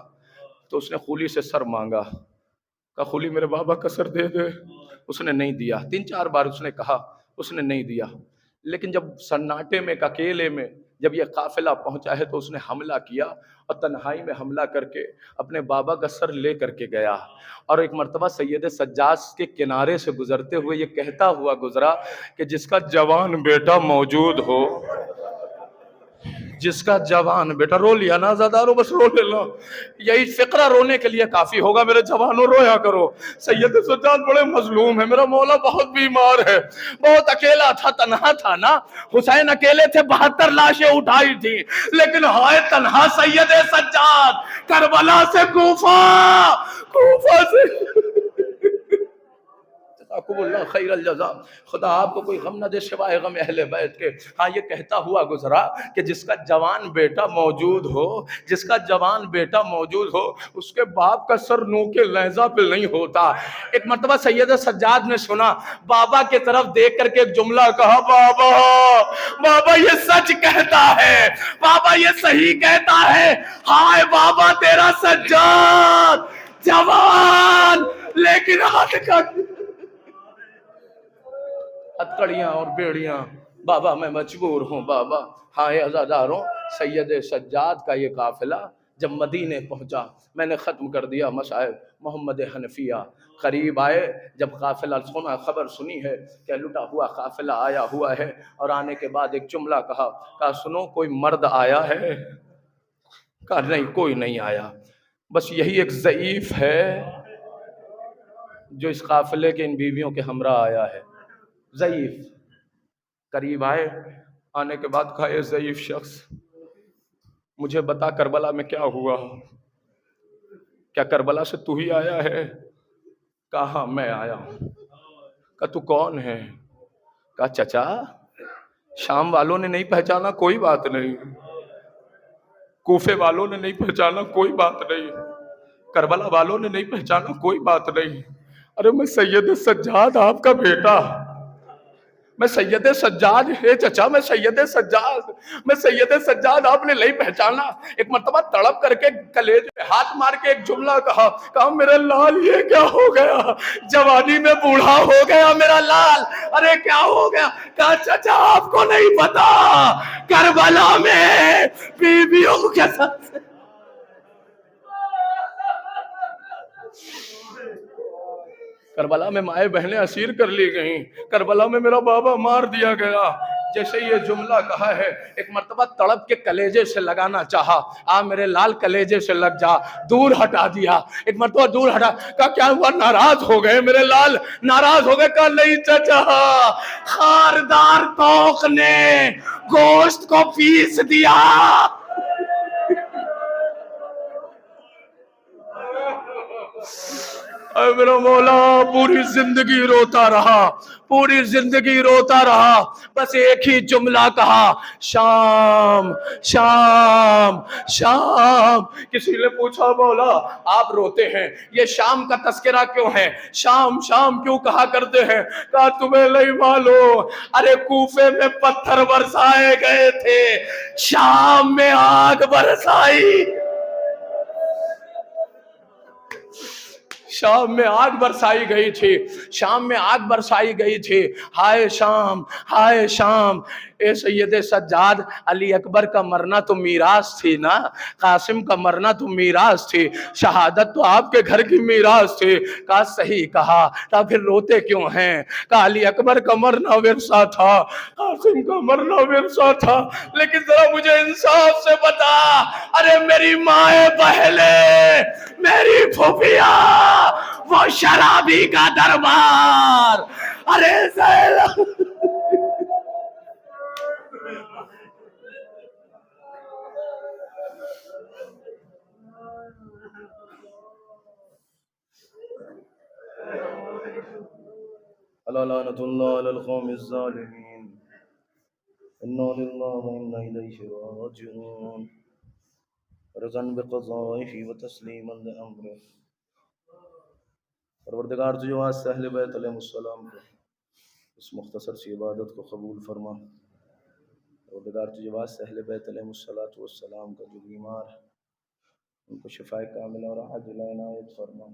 تو اس نے خولی سے سر مانگا, کہا خولی میرے بابا کا سر دے دے. اس نے نہیں دیا. 3-4 بار اس نے کہا, اس نے نہیں دیا. لیکن جب سناٹے میں اکیلے میں جب یہ قافلہ پہنچا ہے, تو اس نے حملہ کیا, اور تنہائی میں حملہ کر کے اپنے بابا کا سر لے کر کے گیا. اور ایک مرتبہ سید سجاد کے کنارے سے گزرتے ہوئے یہ کہتا ہوا گزرا کہ جس کا جوان بیٹا موجود ہو, جس کا جوان بیٹا. رو لیا نا عزاداروں, بس رو لینا, یہی فقرہ رونے کے لیے کافی ہوگا. میرے جوانوں رویا کرو. سید سجاد بڑے مظلوم ہے, میرا مولا بہت بیمار ہے, بہت اکیلا تھا, تنہا تھا نا. حسین اکیلے تھے, 72 لاشیں اٹھائی تھی, لیکن ہائے تنہا سید سجاد, کربلا سے کوفہ, کوفہ سے جزاکم اللہ خیر الجزا. خدا آپ کو کوئی غم نہ دے سوائے غم اہل بیت کے. ہاں یہ کہتا ہوا گزرا کہ جس کا جوان بیٹا موجود ہو, جس کا جوان بیٹا موجود ہو, اس کے باپ کا سر نوکے نیزہ پہ نہیں ہوتا. ایک مرتبہ سید سجاد نے سنا, بابا کی طرف دیکھ کر کے ایک جملہ کہا, بابا بابا یہ سچ کہتا ہے, بابا یہ صحیح کہتا ہے. ہائے بابا تیرا سجاد جوان, لیکن ہتکڑیاں اور بیڑیاں, بابا میں مجبور ہوں بابا. ہاں عزاداروں, سید سجاد کا یہ قافلہ جب مدینے پہنچا, میں نے ختم کر دیا مصائب. محمد حنفیہ قریب آئے, جب قافلہ سنا, خبر سنی ہے کہ لٹا ہوا قافلہ آیا ہوا ہے, اور آنے کے بعد ایک جملہ کہا سنو کوئی مرد آیا ہے؟ کہا نہیں کوئی نہیں آیا, بس یہی ایک ضعیف ہے جو اس قافلے کے ان بیویوں کے ہمراہ آیا ہے. ضعیف. قریب آئے, آنے کے بعد کہا اے ضعیف شخص, مجھے بتا کربلا میں کیا ہوا, کیا کربلا سے تو ہی آیا ہے؟ کہا ہاں میں آیا ہوں. کہا تو کون ہے؟ کہا چچا شام والوں نے نہیں پہچانا, کوئی بات نہیں, کوفے والوں نے نہیں پہچانا, کوئی بات نہیں, کربلا والوں نے نہیں پہچانا, کوئی بات نہیں. ارے میں سید سجاد آپ کا بیٹا, میں سید سجاد ہے چچا، میں سید سجاد آپ نے نہیں پہچانا؟ ایک مرتبہ تڑپ کر کے کلیجے پہ ہاتھ مار کے ایک جملہ کہا میرے لال یہ کیا ہو گیا؟ جوانی میں بوڑھا ہو گیا میرا لال، ارے کیا ہو گیا؟ کہا چچا آپ کو نہیں پتا، کربلا میں بیویوں کے ساتھ کربلا میں مائیں بہنیں اسیر کر لی گئیں، کربلا میں میرا بابا مار دیا گیا۔ جیسے یہ جملہ کہا ہے، ایک مرتبہ تڑپ کے کلیجے سے لگانا چاہا، میرے لال کلیجے سے لگ جا، دور ہٹا دیا، ایک مرتبہ دور ہٹا، کہا کیا ہوا؟ ناراض ہو گئے میرے لال، ناراض ہو گئے؟ کہا نہیں چچا، خاردار توق نے گوشت کو پیس دیا۔ اے میرا مولا، پوری زندگی روتا رہا، پوری زندگی روتا رہا، بس ایک ہی جملہ کہا، شام شام شام۔ کسی نے پوچھا مولا آپ روتے ہیں، یہ شام کا تذکرہ کیوں ہے؟ شام شام کیوں کہا کرتے ہیں؟ کہا تمہیں نہیں معلوم، ارے کوفے میں پتھر برسائے گئے تھے، شام میں آگ برسائی، شام میں آگ برسائی گئی تھی، شام میں آگ برسائی گئی تھی۔ ہائے شام، ہائے شام۔ اے سید سجاد، علی اکبر کا مرنا تو میراث تھی نا، قاسم کا مرنا تو میراث تھی، شہادت تو آپ کے گھر کی میراث تھی۔ کہا صحیح کہا، کہا پھر روتے کیوں ہیں؟ کہا علی اکبر کا مرنا ورثہ تھا، قاسم کا مرنا ورثہ تھا، لیکن ذرا مجھے انصاف سے بتا، ارے میری مائیں بہلیں، میری پھوپھیا، وہ شرابی کا دربار، ارے زیلہ لعنت اللہ علی القوم الظالمین، انا للہ و انا الیہ راجعون، رضا بقضائہ و تسلیما لامرہ۔ پروردگار تجھے واسطے اہل بیت علیہ السلام کو اس مختصر سی عبادت کو قبول فرما۔ پروردگار تجھے واسطے اہل بیت علیہ السلام کا جو بیمار ہے ان کو شفاء کاملہ اور عاجلہ عنایت فرما۔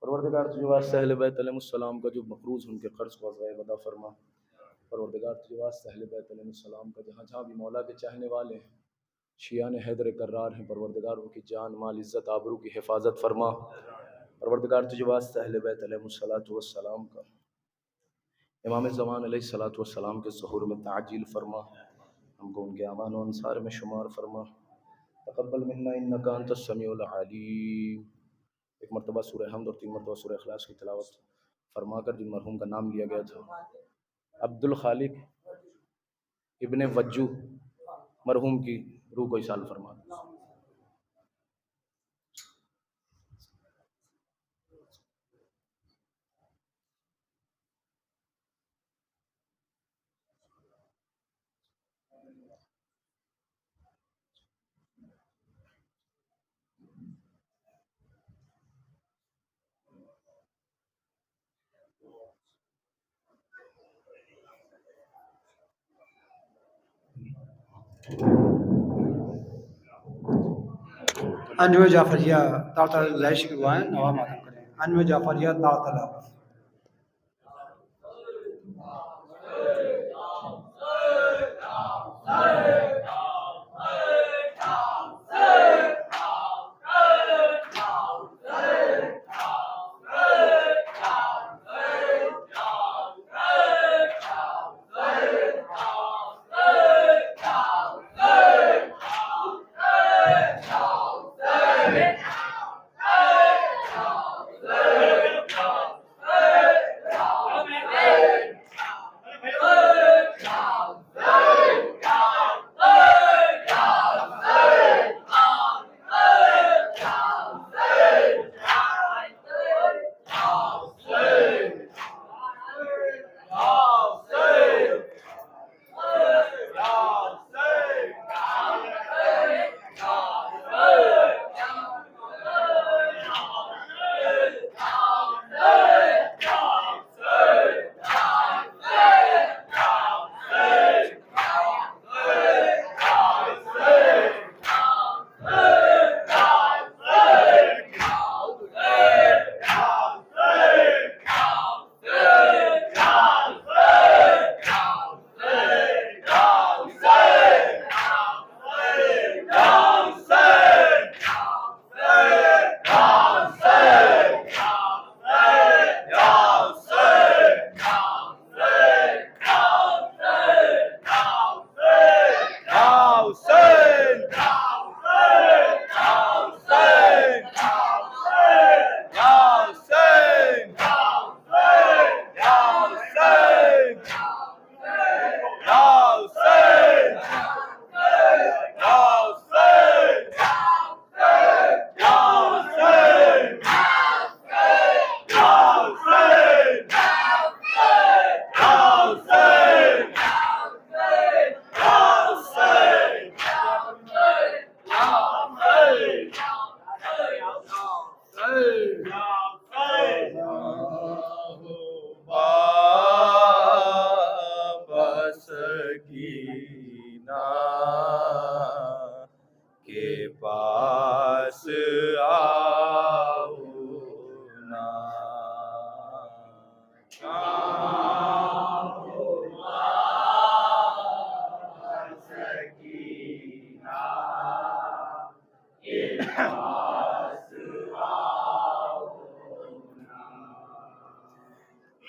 پروردگار تجھے واسطے اہل بیت علیہ السلام کا جو مقروض ان کے قرض کو عطا ودا فرما۔ پروردگار تجھے واسطے اہل بیت علیہ السلام کا جہاں جہاں بھی مولا کے چاہنے والے ہیں، شیعان حیدر کرار ہیں، پروردگار ان کی جان مال عزت آبرو کی حفاظت فرما۔ پروردگار تجھے واسطے اہل بیت علیہ السلام کا امام زمان علیہ السلام کے ظہور میں تعجیل فرما، ہم کو ان کے امان و انصار میں شمار فرما۔ تقبل منا انک انت السمیع العلیم۔ ایک مرتبہ سورہ حمد اور 3 مرتبہ سورہ اخلاص کی تلاوت فرما کر جن مرحوم کا نام لیا گیا تھا، عبد الخالق ابن وجو مرحوم کی روح کو ایصال فرما۔ انوے جعفریہ تعالیٰ لائش کی دعائیں نوا ماتم کریں۔ انوے جعفریہ تعالیٰ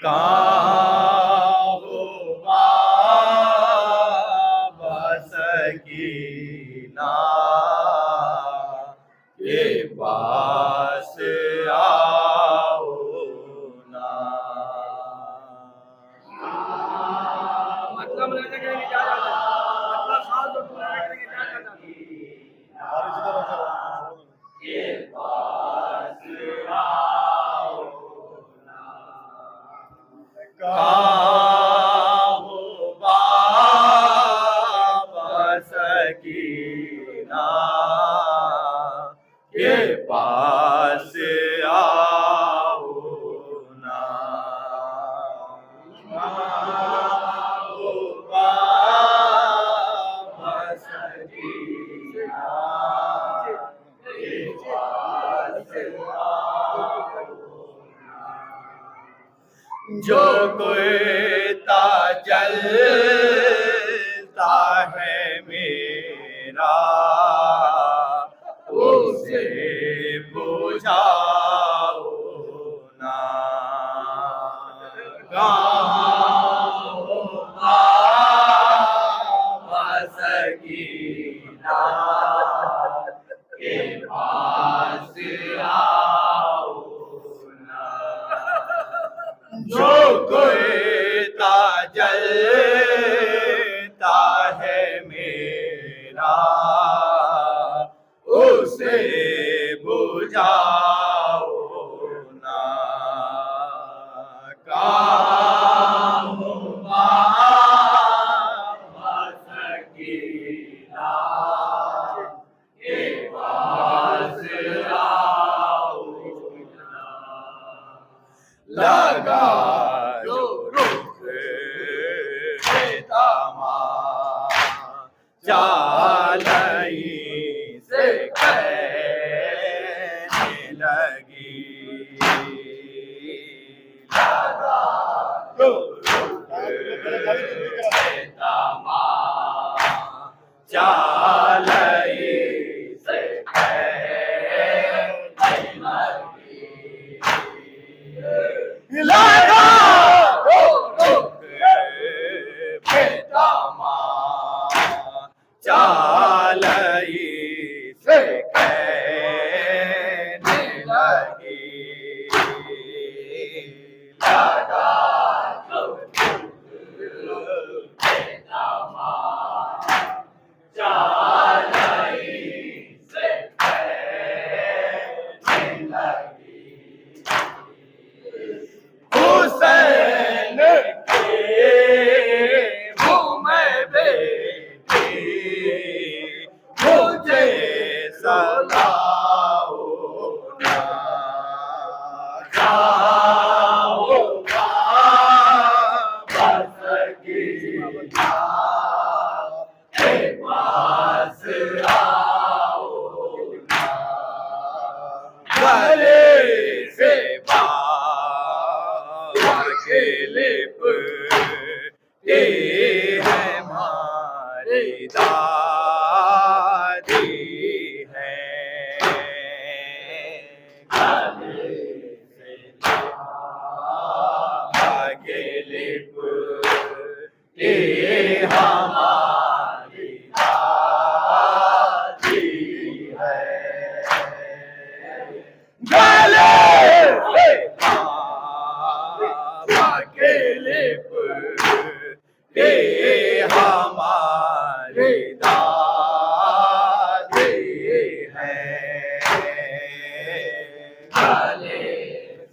کہاں ہو بابا سکینہ کے پاس آؤ نا. مطلب رہنے کے لیے کیا جاتا ہے؟ مطلب خاص اور پورا رہنے کے لیے کیا جاتا ہے؟ کہاں ہو بابا سکینہ کے پاس آؤ نا. کہاں ہو بابا سکینہ کے پاس جو کوئی تاجلتا ہے میرا اسے بجھاؤ نا. کہاں ہو بابا سکینہ کے پاس آؤ نا. جو کوئی تاجلتا ہے میرا اسے بجھاؤ نا. کہاں ہو بابا سکینہ کے پاس آؤ نا. لگا جو رخ چالئی سے کہنے لگی. لگا جو رخ چالئی سے کہنے لگی. لگا جو رخ پہ داماں چالئی سے کہنے لگی. لگا جو رخ پہ داماں چالئی سے کہنے لگی. حسین کے منہ میں بیٹی مجھے سلاؤ نا. کہاں ہو بابا سکینہ کے پاس آؤ نا. گلے سے بابا کے لپٹے ہیں ہماری دادی ہے. گلے سے بابا کے لپٹے ہماری دادی ہے. گلے سے بابا کے لپٹے ہماری دادی ہے. گلے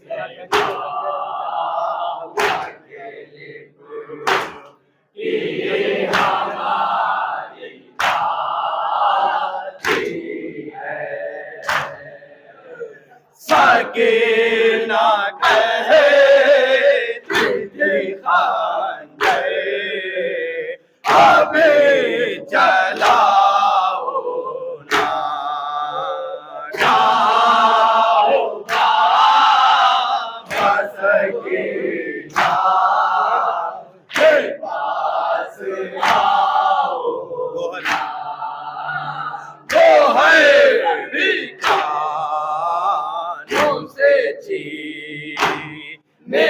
سے بابا کے لپٹے ہماری دادی ہے. سکینہ کہتی تھی خنجر اب چلاؤ نا. کہاں ہو بابا سکینہ کے پاس آؤ نا. وہ ہے بیکانوں سے چینے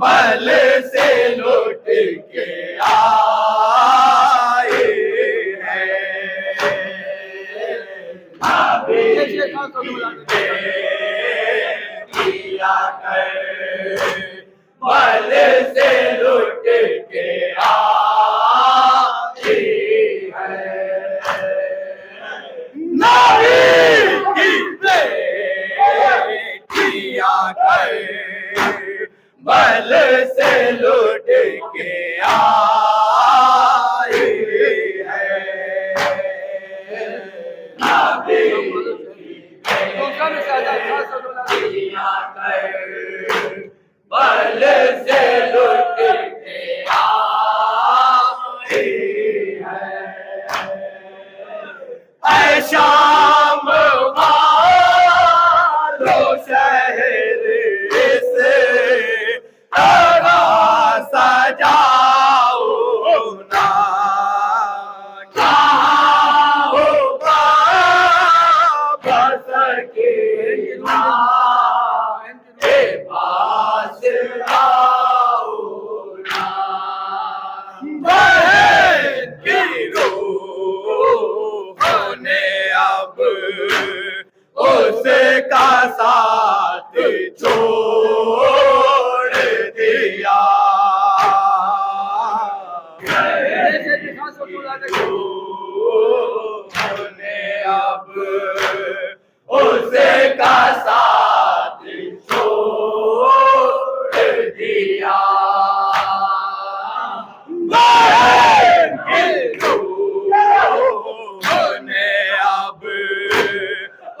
بل سے لوٹ کے آئے ہیں بل سے لوٹ کے آئے ہیں نبی کی بیٹیاں بل سے لوٹ کے آئے ہیں نبی بل سے لوٹ کے آئے ہیں اے شام والو شہر سے سجاؤ نا کہاں ہوگا بس کے پاس آؤ نا بہن کی روح نے اب اس کا ساتھ چھوڑ دیا نے اب اس کا ساتھ چھوڑ دیا بہن کی روح نے اب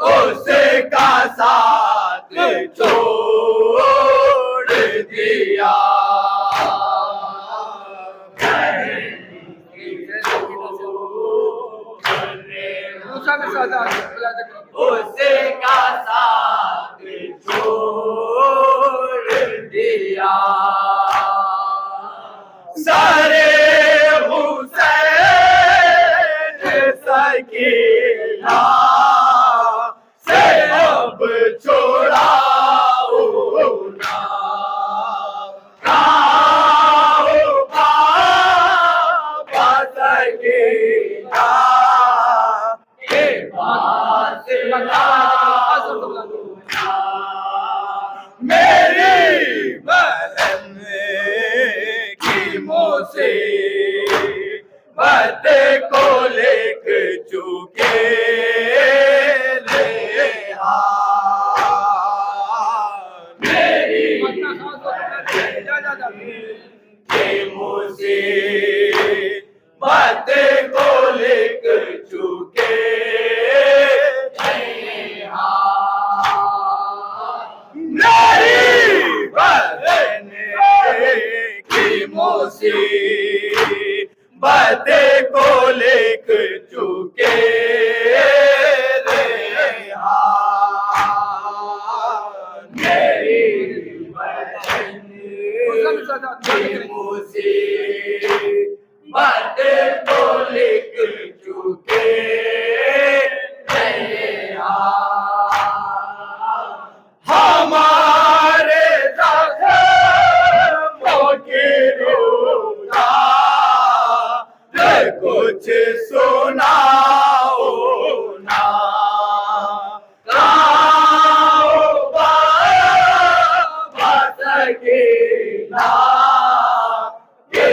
اس کا ساتھ چھوڑ دیا اس کا ساتھ چھوڑ دیا سارے حسین سکینہ سے اب چھوڑاؤ نا کہاں ہوگا سکینہ کے پاس لاؤ نا میری بہن کی مصیبت کو لکھ چکے میری مصیبت کو لکھ چکے میری بہن کی مصیبت کو لکھ چکے میری بہن کی مصیبت کو لکھ چکے ہمارے زخموں کی روزہ کچھ سناؤ نا کہاں ہوگا سکینہ کے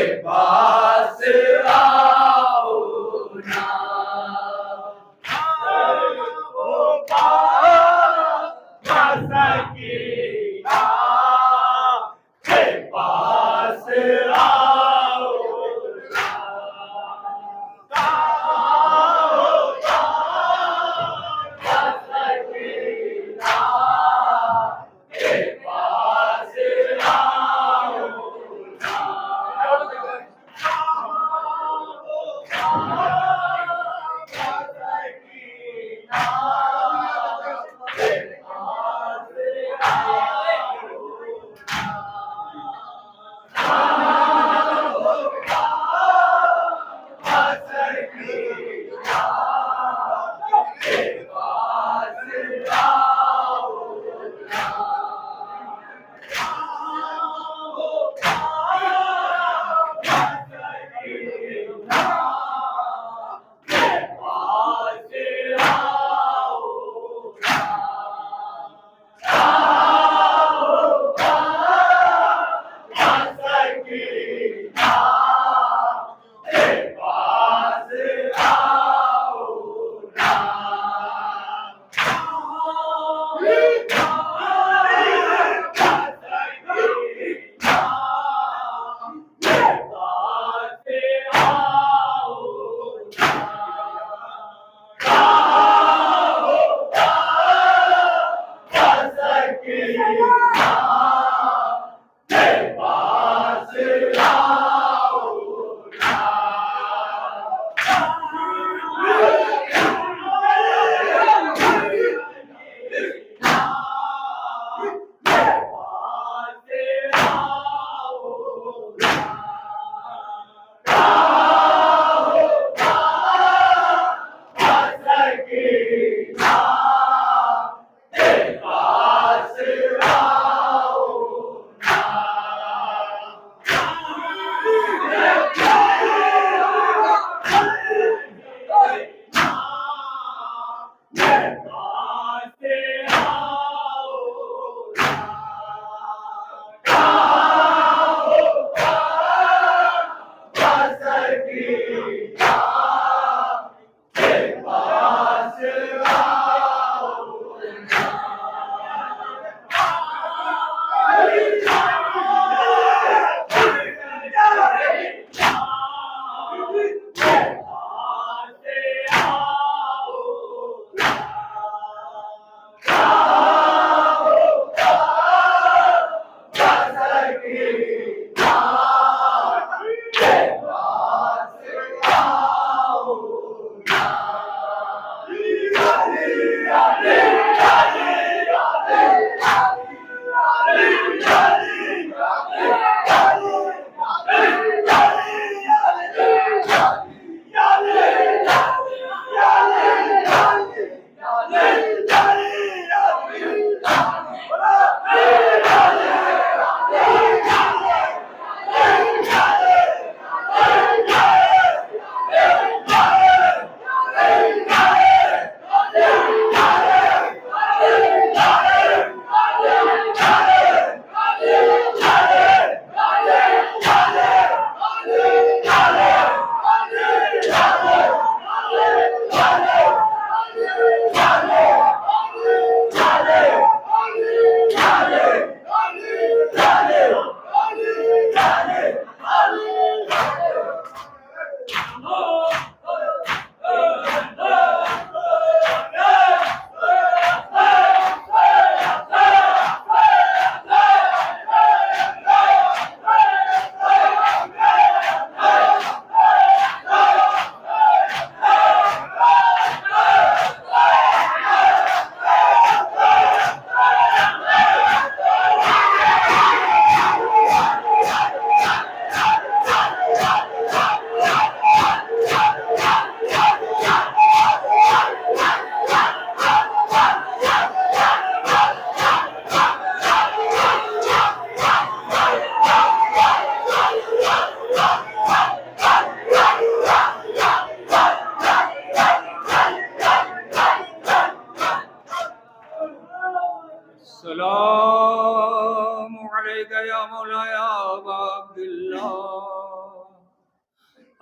السلام عليك يا مولاي أبا عبد الله.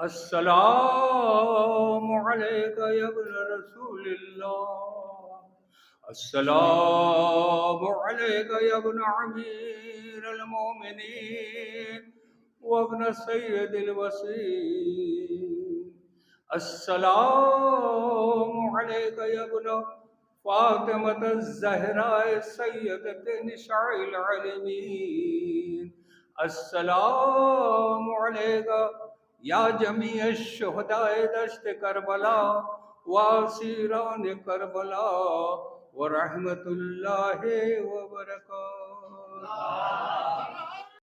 السلام عليك يا ابن رسول الله. السلام عليك يا ابن أمير المؤمنين وابن سيد الوصيين. السلام عليك يا ابن فاطمة الزهراء سيدة نساء العالمين. السلام عليك يا جميع الشهداء دشت کربلا واسیران کربلا ورحمة الله وبركاته.